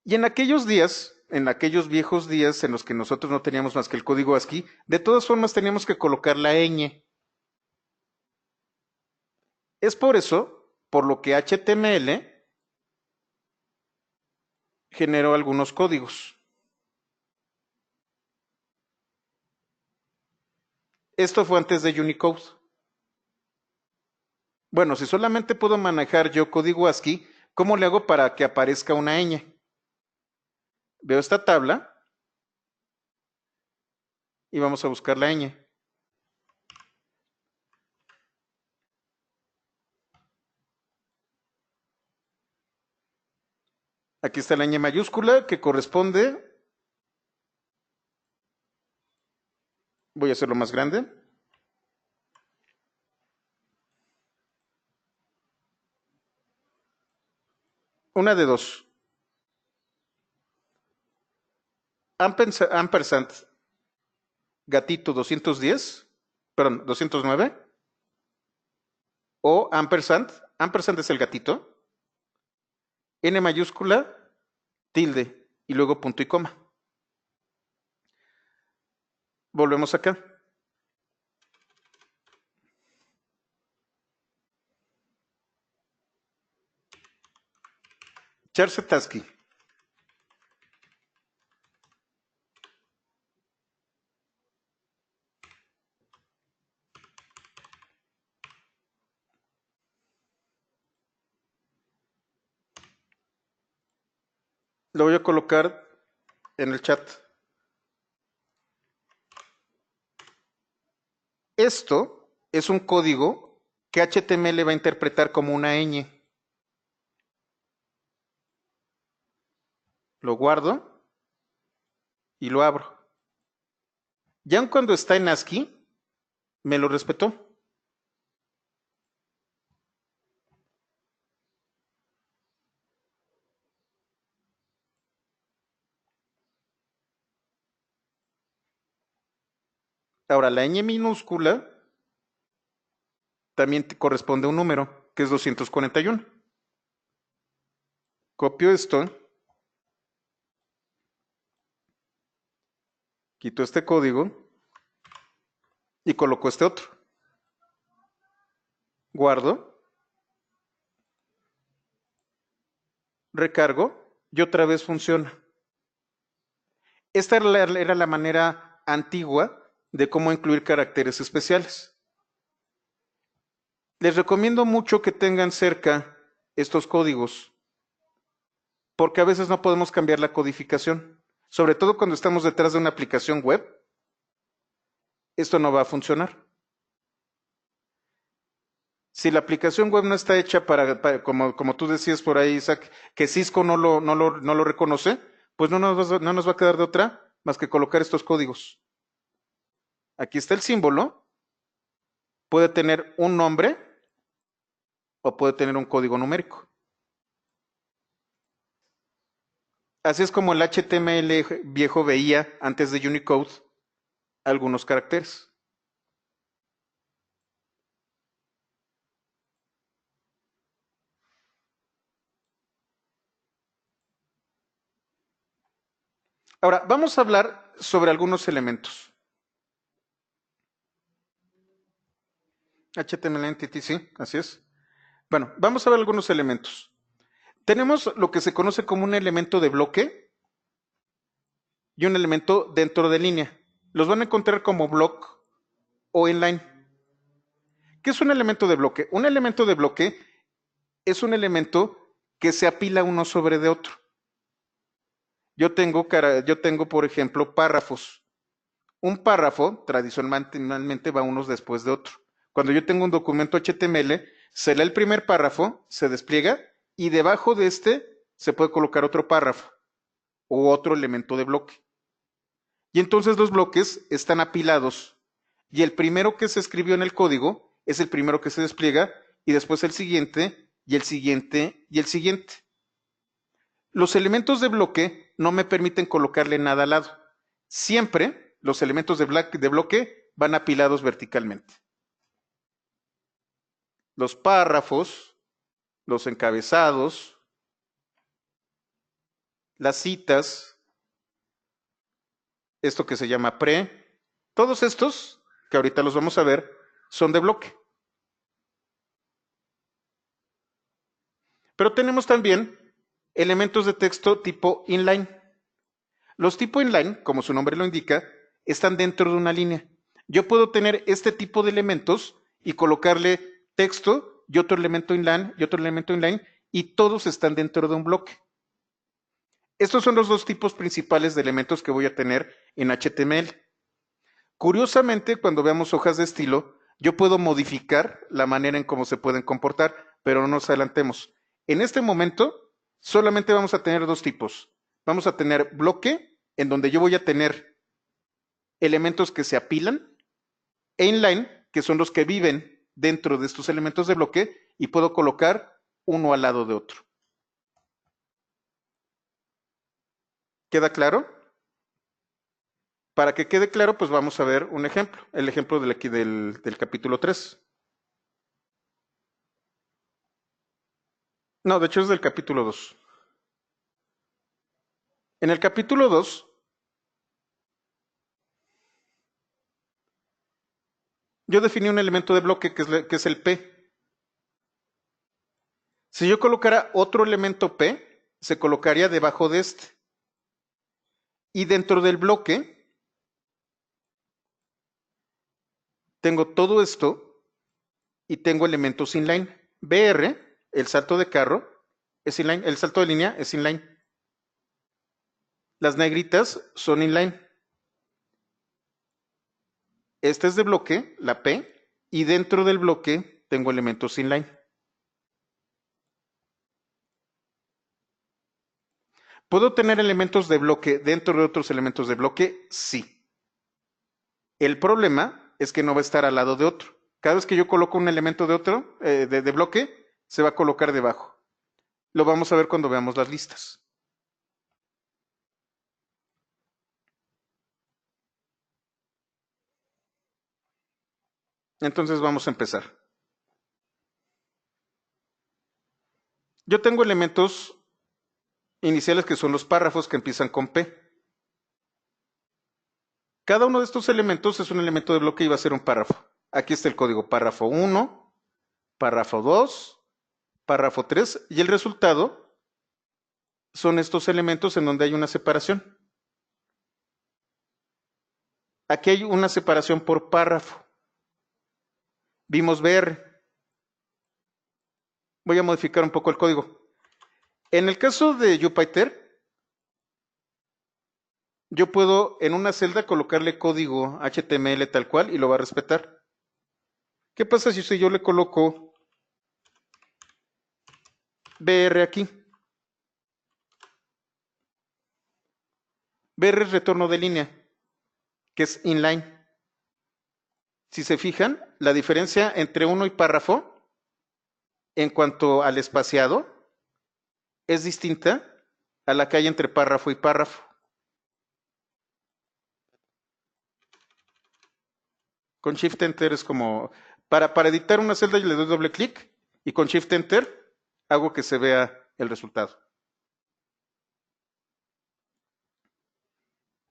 Y en aquellos viejos días en los que nosotros no teníamos más que el código ASCII, de todas formas teníamos que colocar la ñ. Es por eso, por lo que HTML generó algunos códigos. Esto fue antes de Unicode. Bueno, si solamente puedo manejar yo código ASCII, ¿cómo le hago para que aparezca una ñ? Veo esta tabla y vamos a buscar la ñ. Aquí está la ñ mayúscula que corresponde, voy a hacerlo más grande, una de dos. Ampersand gatito 210, perdón, 209, o ampersand es el gatito, n mayúscula, tilde, y luego punto y coma. Volvemos acá. Charset ASCII. Lo voy a colocar en el chat. Esto es un código que HTML va a interpretar como una ñ. Lo guardo y lo abro. Ya cuando está en ASCII, me lo respetó. Ahora, la ñ minúscula también corresponde a un número, que es 241. Copio esto, quito este código y coloco este otro. Guardo, recargo y otra vez funciona. Esta era la manera antigua de cómo incluir caracteres especiales. Les recomiendo mucho que tengan cerca estos códigos, porque a veces no podemos cambiar la codificación, sobre todo cuando estamos detrás de una aplicación web. Esto no va a funcionar. Si la aplicación web no está hecha como tú decías por ahí, Isaac, que Cisco no lo reconoce, pues no nos va a quedar de otra más que colocar estos códigos. Aquí está el símbolo, puede tener un nombre o puede tener un código numérico. Así es como el HTML viejo veía antes de Unicode algunos caracteres. Ahora, vamos a hablar sobre algunos elementos. HTML Entity, sí, así es. Bueno, vamos a ver algunos elementos. Tenemos lo que se conoce como un elemento de bloque y un elemento dentro de línea. Los van a encontrar como block o inline. ¿Qué es un elemento de bloque? Un elemento de bloque es un elemento que se apila uno sobre de otro. Yo tengo, por ejemplo, párrafos. Un párrafo tradicionalmente va unos después de otro. Cuando yo tengo un documento HTML, se lee el primer párrafo, se despliega y debajo de este se puede colocar otro párrafo o otro elemento de bloque. Y entonces los bloques están apilados y el primero que se escribió en el código es el primero que se despliega y después el siguiente y el siguiente y el siguiente. Los elementos de bloque no me permiten colocarle nada al lado. Siempre los elementos de bloque van apilados verticalmente. Los párrafos, los encabezados, las citas, esto que se llama pre, todos estos, que ahorita los vamos a ver, son de bloque. Pero tenemos también elementos de texto tipo inline. Los tipo inline, como su nombre lo indica, están dentro de una línea. Yo puedo tener este tipo de elementos y colocarle texto y otro elemento inline y todos están dentro de un bloque. Estos son los dos tipos principales de elementos que voy a tener en HTML. Curiosamente, cuando veamos hojas de estilo, yo puedo modificar la manera en cómo se pueden comportar, pero no nos adelantemos. En este momento, solamente vamos a tener dos tipos. Vamos a tener bloque, en donde yo voy a tener elementos que se apilan, e inline, que son los que viven dentro de estos elementos de bloque, y puedo colocar uno al lado de otro. ¿Queda claro? Para que quede claro, pues vamos a ver un ejemplo, el ejemplo del capítulo 3. No, de hecho es del capítulo 2. En el capítulo 2, yo definí un elemento de bloque que es el P. Si yo colocara otro elemento P, se colocaría debajo de este. Y dentro del bloque, tengo todo esto y tengo elementos inline. BR, el salto de carro, es inline, el salto de línea es inline. Las negritas son inline. Esta es de bloque, la P, y dentro del bloque tengo elementos inline. ¿Puedo tener elementos de bloque dentro de otros elementos de bloque? Sí. El problema es que no va a estar al lado de otro. Cada vez que yo coloco un elemento de otro, de bloque, se va a colocar debajo. Lo vamos a ver cuando veamos las listas. Entonces vamos a empezar. Yo tengo elementos iniciales que son los párrafos que empiezan con P. Cada uno de estos elementos es un elemento de bloque y va a ser un párrafo. Aquí está el código párrafo 1, párrafo 2, párrafo 3 y el resultado son estos elementos en donde hay una separación. Aquí hay una separación por párrafo. Vimos BR. Voy a modificar un poco el código. En el caso de Jupyter, yo puedo en una celda colocarle código HTML tal cual y lo va a respetar. ¿Qué pasa si yo le coloco BR aquí? BR es retorno de línea, que es inline. Si se fijan, la diferencia entre uno y párrafo, en cuanto al espaciado, es distinta a la que hay entre párrafo y párrafo. Con Shift Enter es como, para editar una celda yo le doy doble clic y con Shift Enter hago que se vea el resultado.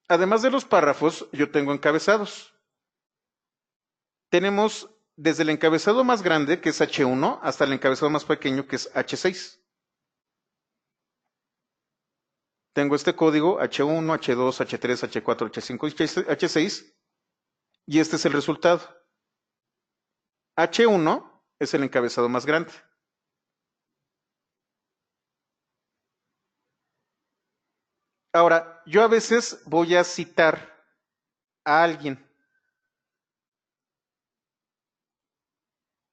Además de los párrafos, yo tengo encabezados. Tenemos desde el encabezado más grande, que es H1, hasta el encabezado más pequeño, que es H6. Tengo este código H1, H2, H3, H4, H5 y H6, y este es el resultado. H1 es el encabezado más grande. Ahora, yo a veces voy a citar a alguien.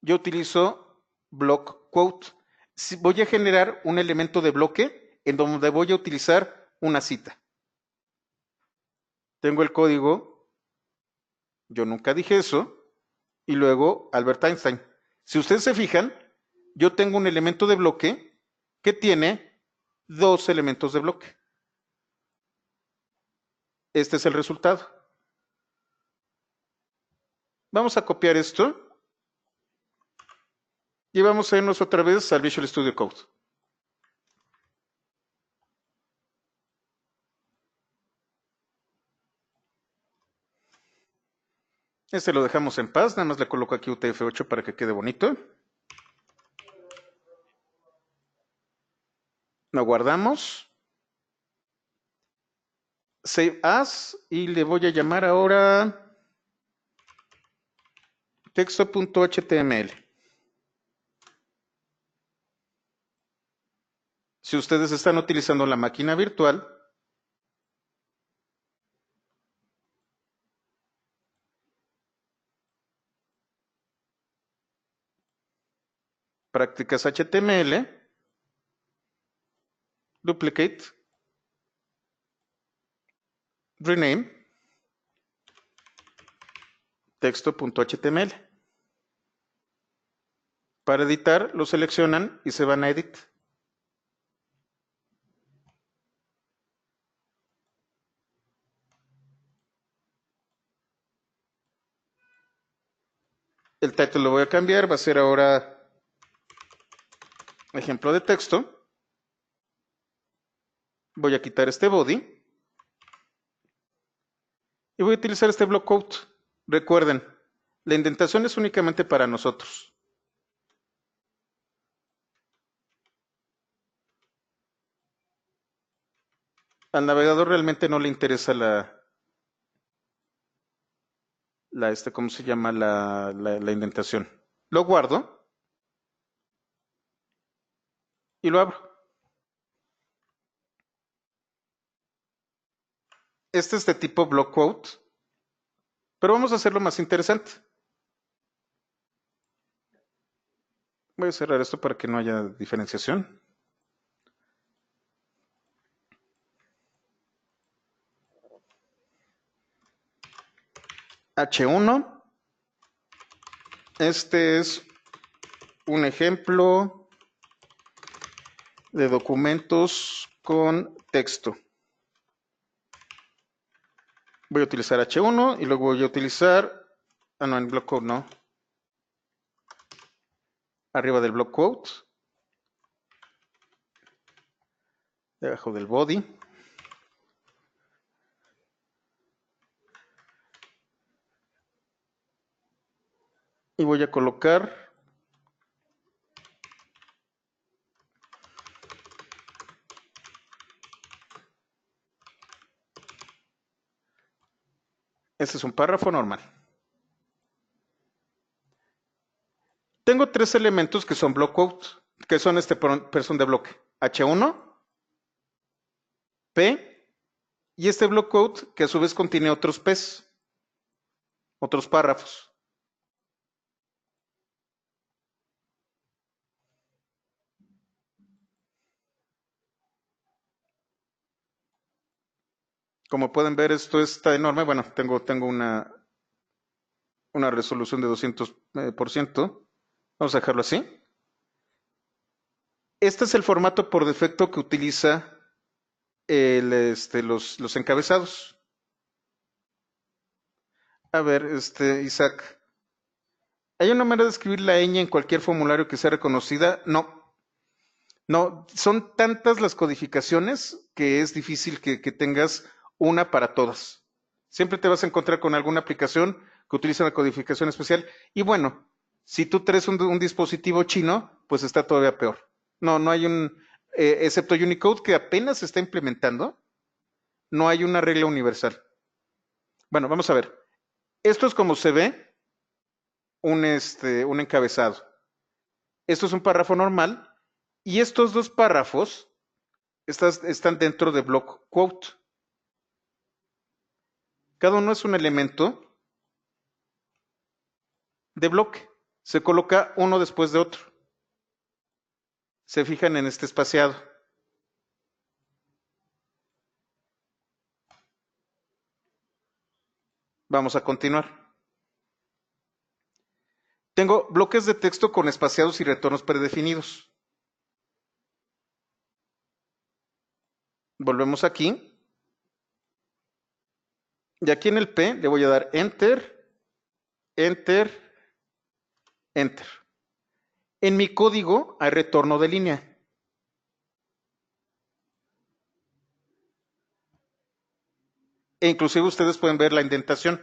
Yo utilizo block quote. Voy a generar un elemento de bloque en donde voy a utilizar una cita. Tengo el código, yo nunca dije eso, y luego Albert Einstein. Si ustedes se fijan, yo tengo un elemento de bloque que tiene dos elementos de bloque. Este es el resultado. Vamos a copiar esto y vamos a irnos otra vez al Visual Studio Code. Este lo dejamos en paz, nada más le coloco aquí UTF-8 para que quede bonito. Lo guardamos. Save as y le voy a llamar ahora texto.html. Si ustedes están utilizando la máquina virtual, prácticas HTML, duplicate, rename, texto.html. Para editar, lo seleccionan y se van a edit. El title lo voy a cambiar, va a ser ahora ejemplo de texto. Voy a quitar este body y voy a utilizar este block quote. Recuerden, la indentación es únicamente para nosotros. Al navegador realmente no le interesa ¿cómo se llama? La indentación. Lo guardo y lo abro. Este es de tipo block quote, pero vamos a hacerlo más interesante. Voy a cerrar esto para que no haya diferenciación. H1. Este es un ejemplo de documentos con texto. Voy a utilizar H1 y luego voy a utilizar... Ah, no, en block quote no. Arriba del block quote. Debajo del body. Y voy a colocar este es un párrafo normal. Tengo tres elementos que son block quote, que son son de bloque. H1, P y este block quote que a su vez contiene otros P's, otros párrafos. Como pueden ver, esto está enorme. Bueno, tengo una resolución de 200%. Vamos a dejarlo así. Este es el formato por defecto que utiliza los encabezados. A ver, Isaac, ¿hay una manera de escribir la ñ en cualquier formulario que sea reconocida? No, no, son tantas las codificaciones que es difícil que tengas una para todas. Siempre te vas a encontrar con alguna aplicación que utiliza una codificación especial. Y bueno, si tú traes un dispositivo chino, pues está todavía peor. No hay excepto Unicode que apenas se está implementando, no hay una regla universal. Bueno, vamos a ver. Esto es como se ve un encabezado. Esto es un párrafo normal y estos dos párrafos están dentro de block quote. Cada uno es un elemento de bloque. Se coloca uno después de otro. Se fijan en este espaciado. Vamos a continuar. Tengo bloques de texto con espaciados y retornos predefinidos. Volvemos aquí. Y aquí en el P le voy a dar Enter, Enter, Enter. En mi código hay retorno de línea. E inclusive ustedes pueden ver la indentación.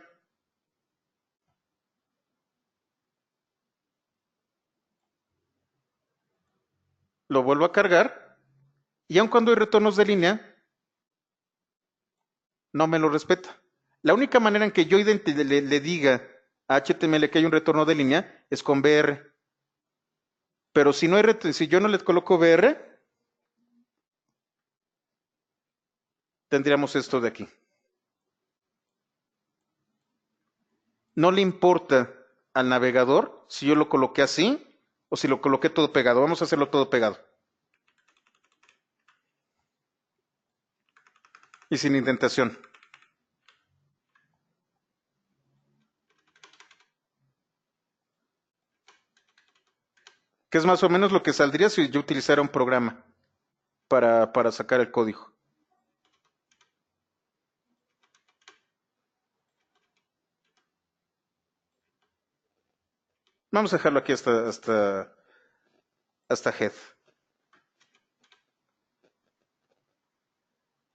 Lo vuelvo a cargar. Y aun cuando hay retornos de línea, no me lo respeta. La única manera en que yo le diga a HTML que hay un retorno de línea es con BR. Pero si, no hay si yo no le coloco BR, tendríamos esto de aquí. No le importa al navegador si yo lo coloqué así o si lo coloqué todo pegado. Vamos a hacerlo todo pegado. Y sin indentación. Que es más o menos lo que saldría si yo utilizara un programa para sacar el código. Vamos a dejarlo aquí hasta head.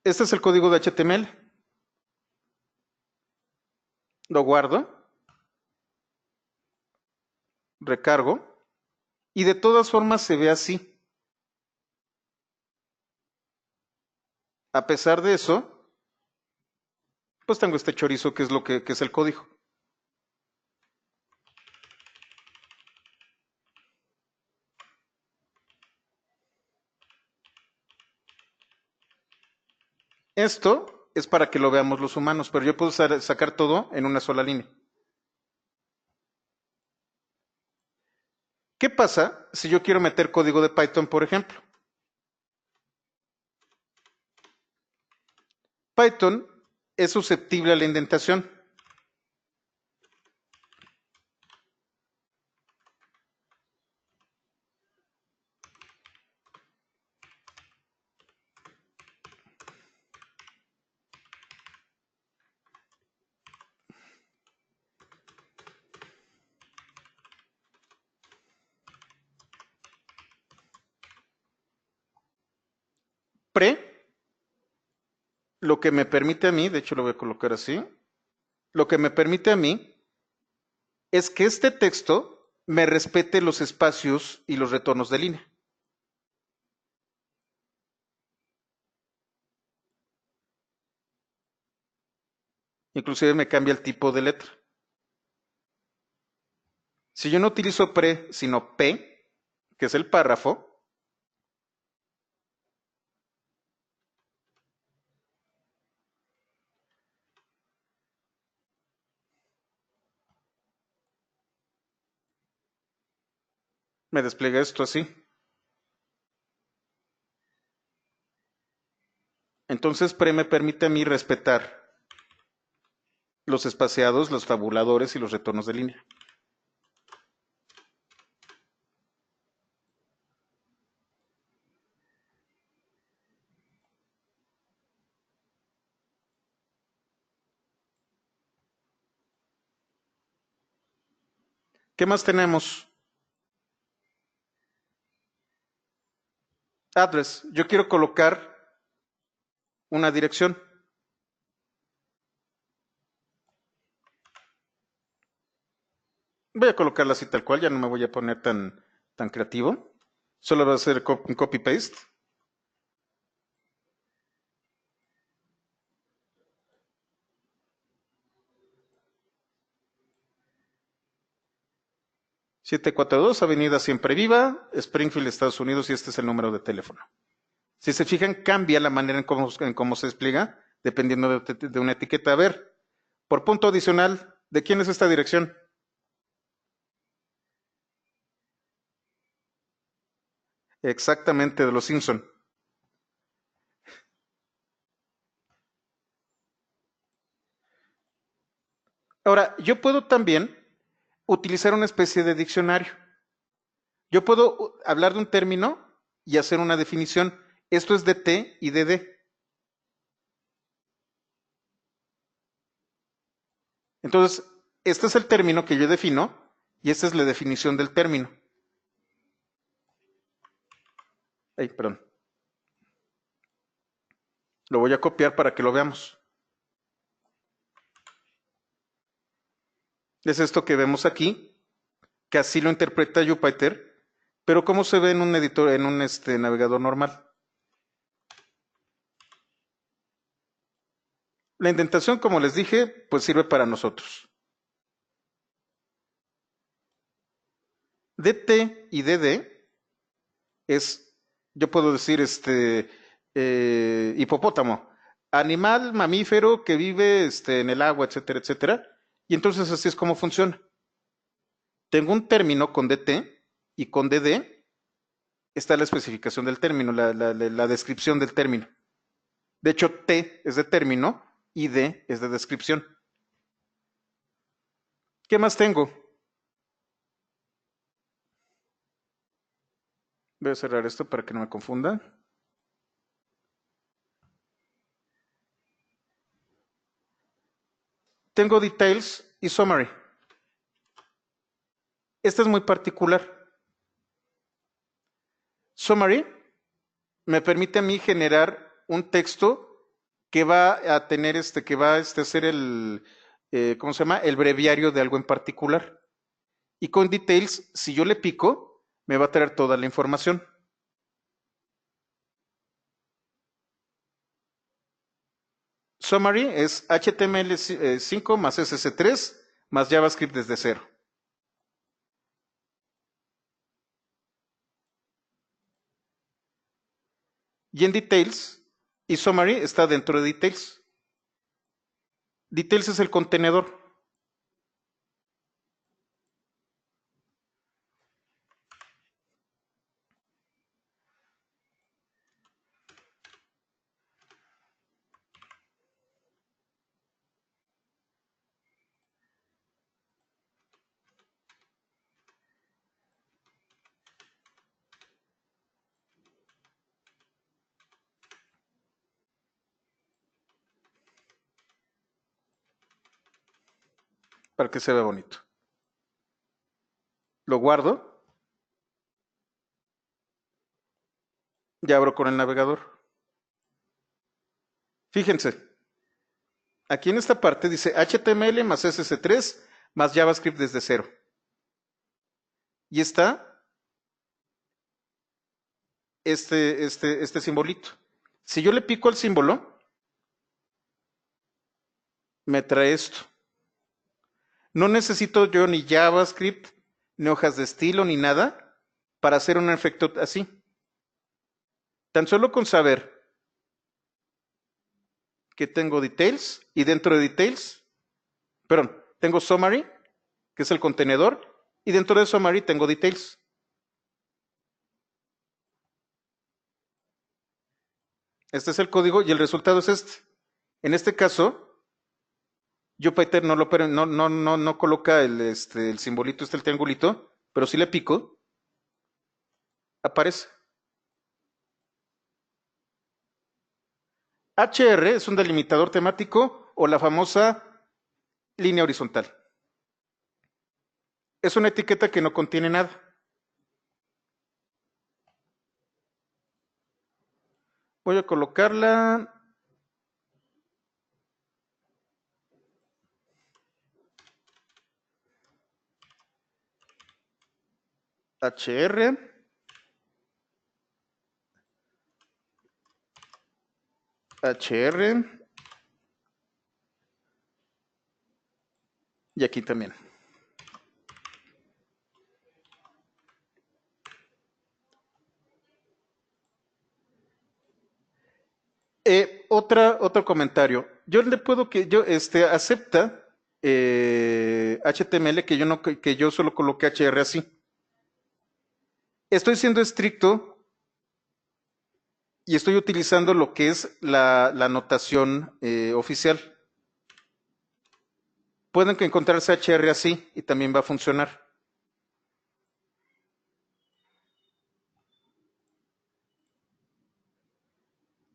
Este es el código de HTML. Lo guardo. Recargo. Y de todas formas se ve así. A pesar de eso, pues tengo este chorizo que es lo que es el código. Esto es para que lo veamos los humanos, pero yo puedo sacar todo en una sola línea. ¿Qué pasa si yo quiero meter código de Python, por ejemplo? Python es susceptible a la indentación. Pre, lo que me permite a mí, de hecho lo voy a colocar así, lo que me permite a mí es que este texto me respete los espacios y los retornos de línea. Inclusive me cambia el tipo de letra. Si yo no utilizo pre, sino p, que es el párrafo, me despliega esto así. Entonces pre me permite a mí respetar los espaciados, los tabuladores y los retornos de línea. ¿Qué más tenemos? Address. Yo quiero colocar una dirección. Voy a colocarla así tal cual, ya no me voy a poner tan creativo. Solo voy a hacer un copy-paste. $742, Avenida Siempre Viva, Springfield, Estados Unidos, y este es el número de teléfono. Si se fijan, cambia la manera en cómo se despliega, dependiendo de una etiqueta. A ver, por punto adicional, ¿de quién es esta dirección? Exactamente, de los Simpson. Ahora, yo puedo también utilizar una especie de diccionario. Yo puedo hablar de un término y hacer una definición. Esto es de T y de D. Entonces, este es el término que yo defino y esta es la definición del término. Ay, perdón. Lo voy a copiar para que lo veamos. Es esto que vemos aquí, que así lo interpreta Jupyter, pero ¿cómo se ve en un editor, en un navegador normal? La indentación, como les dije, pues sirve para nosotros. DT y DD es, yo puedo decir, hipopótamo, animal mamífero que vive en el agua, etcétera, etcétera. Y entonces así es como funciona. Tengo un término con DT y con DD está la especificación del término, la descripción del término. De hecho, T es de término y D es de descripción. ¿Qué más tengo? Voy a cerrar esto para que no me confunda. Tengo details y summary. Esta es muy particular. Summary me permite a mí generar un texto que va a tener que va a ser ¿cómo se llama? El breviario de algo en particular. Y con details, si yo le pico, me va a traer toda la información. Summary es HTML5 más CSS3 más JavaScript desde cero. Y en Details, y Summary está dentro de Details. Details es el contenedor. Para que se vea bonito. Lo guardo. Y abro con el navegador. Fíjense. Aquí en esta parte dice HTML más CSS3 más JavaScript desde cero. Y está este simbolito. Si yo le pico al símbolo, me trae esto. No necesito yo ni JavaScript, ni hojas de estilo, ni nada para hacer un efecto así. Tan solo con saber que tengo details y dentro de details, perdón, tengo summary, que es el contenedor, y dentro de summary tengo details. Este es el código y el resultado es este. En este caso, Jupyter no coloca el simbolito, el triangulito, pero si le pico, aparece. HR es un delimitador temático o la famosa línea horizontal. Es una etiqueta que no contiene nada. Voy a colocarla. HR. HR. Y aquí también. Otro comentario. Yo le puedo que yo acepta HTML que yo solo coloque HR así. Estoy siendo estricto y estoy utilizando lo que es la notación oficial. Pueden encontrarse HR así y también va a funcionar.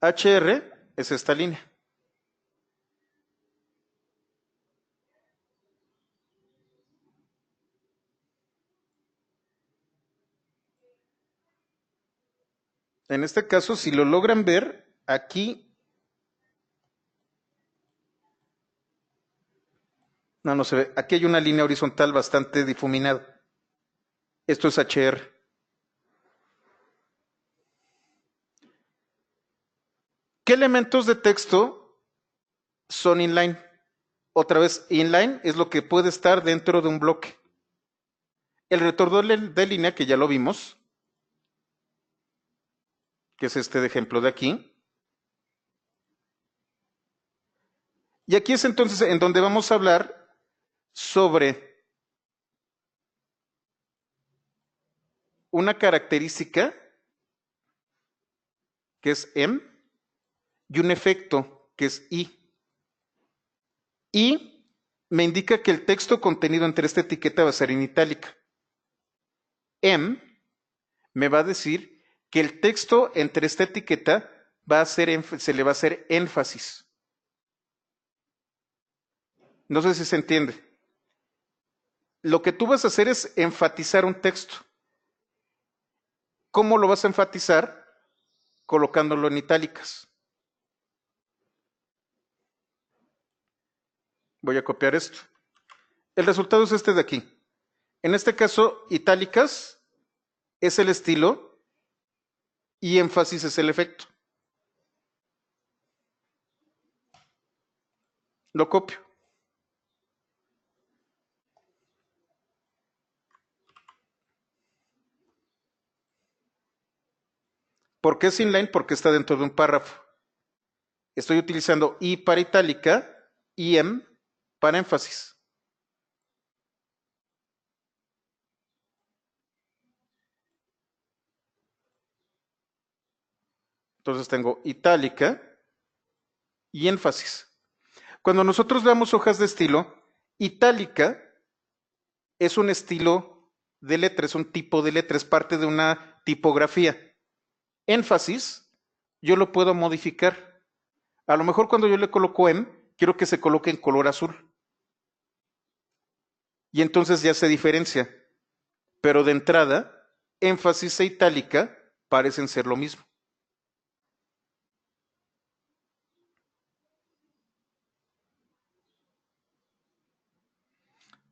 HR es esta línea. En este caso, si lo logran ver, aquí no se ve. Aquí hay una línea horizontal bastante difuminada. Esto es HR. ¿Qué elementos de texto son inline? Otra vez, inline es lo que puede estar dentro de un bloque. El retorno de línea, que ya lo vimos, que es este de ejemplo de aquí. Y aquí es entonces en donde vamos a hablar sobre una característica que es M y un efecto que es I. Y me indica que el texto contenido entre esta etiqueta va a ser en itálica. M me va a decir que el texto entre esta etiqueta se le va a hacer énfasis. No sé si se entiende. Lo que tú vas a hacer es enfatizar un texto. ¿Cómo lo vas a enfatizar? Colocándolo en itálicas. Voy a copiar esto. El resultado es este de aquí. En este caso, itálicas es el estilo y énfasis es el efecto. Lo copio. ¿Por qué es inline? Porque está dentro de un párrafo. Estoy utilizando I para itálica, IM para énfasis. Entonces tengo itálica y énfasis. Cuando nosotros veamos hojas de estilo, itálica es un estilo de letra, es un tipo de letra, es parte de una tipografía. Énfasis, yo lo puedo modificar. A lo mejor cuando yo le coloco quiero que se coloque en color azul. Y entonces ya se diferencia. Pero de entrada, énfasis e itálica parecen ser lo mismo.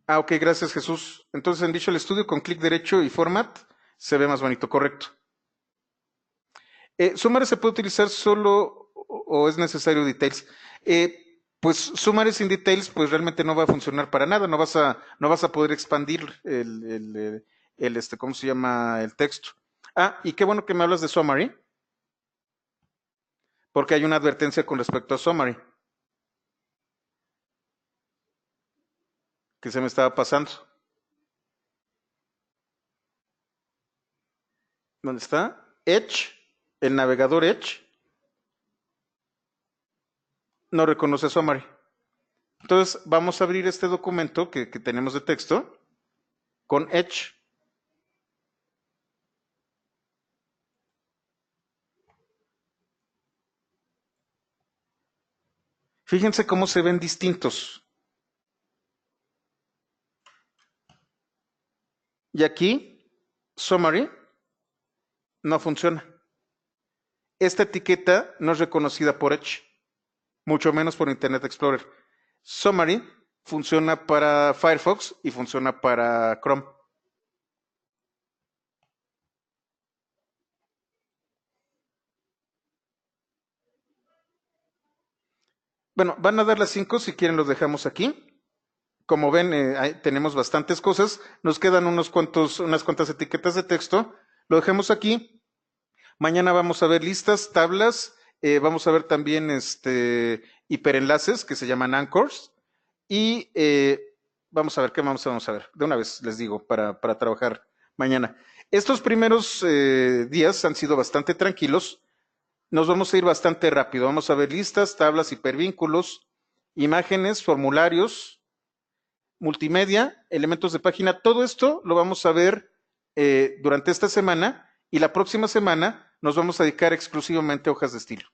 Ah, ok, gracias Jesús. Entonces en Visual Studio con clic derecho y Format se ve más bonito, correcto. ¿Summary se puede utilizar solo o es necesario Details? Pues Summary sin Details pues realmente no va a funcionar para nada, no vas a poder expandir ¿cómo se llama? El texto. Ah, y qué bueno que me hablas de Summary, porque hay una advertencia con respecto a Summary que se me estaba pasando. ¿Dónde está? Edge, el navegador Edge, no reconoce Summary. Entonces vamos a abrir este documento que tenemos de texto con Edge. Fíjense cómo se ven distintos. Y aquí, Summary, no funciona. Esta etiqueta no es reconocida por Edge, mucho menos por Internet Explorer. Summary funciona para Firefox y funciona para Chrome. Bueno, van a dar las 5, si quieren los dejamos aquí. Como ven, tenemos bastantes cosas. Nos quedan unas cuantas etiquetas de texto. Lo dejamos aquí. Mañana vamos a ver listas, tablas. Vamos a ver también hiperenlaces que se llaman anchors. Y vamos a ver qué vamos a ver. De una vez les digo para trabajar mañana. Estos primeros días han sido bastante tranquilos. Nos vamos a ir bastante rápido. Vamos a ver listas, tablas, hipervínculos, imágenes, formularios, multimedia, elementos de página. Todo esto lo vamos a ver durante esta semana y la próxima semana nos vamos a dedicar exclusivamente a hojas de estilo.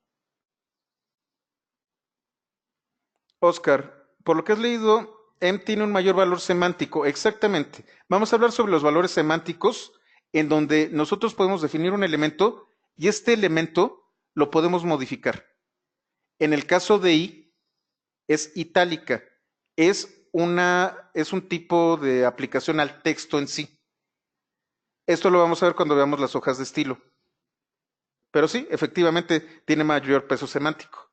Oscar, por lo que has leído, tiene un mayor valor semántico. Exactamente. Vamos a hablar sobre los valores semánticos en donde nosotros podemos definir un elemento y este elemento lo podemos modificar. En el caso de I, es itálica. Es un tipo de aplicación al texto en sí. Esto lo vamos a ver cuando veamos las hojas de estilo. Pero sí, efectivamente, tiene mayor peso semántico.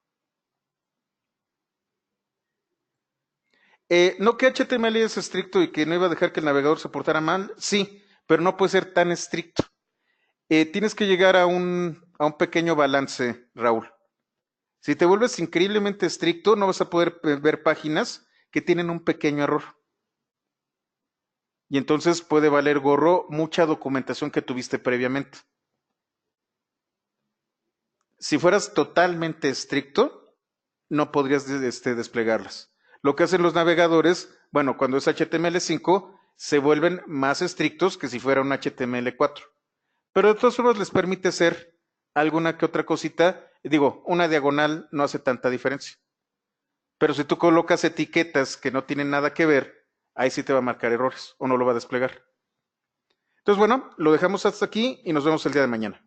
No que HTML es estricto y que no iba a dejar que el navegador se portara mal, sí, pero no puede ser tan estricto. Tienes que llegar a un pequeño balance, Raúl. Si te vuelves increíblemente estricto, no vas a poder ver páginas que tienen un pequeño error. Y entonces puede valer gorro mucha documentación que tuviste previamente. Si fueras totalmente estricto, no podrías desplegarlas. Lo que hacen los navegadores, bueno, cuando es HTML5, se vuelven más estrictos que si fuera un HTML4. Pero de todas formas les permite hacer alguna que otra cosita. Digo, una diagonal no hace tanta diferencia. Pero si tú colocas etiquetas que no tienen nada que ver, ahí sí te va a marcar errores o no lo va a desplegar. Entonces, bueno, lo dejamos hasta aquí y nos vemos el día de mañana.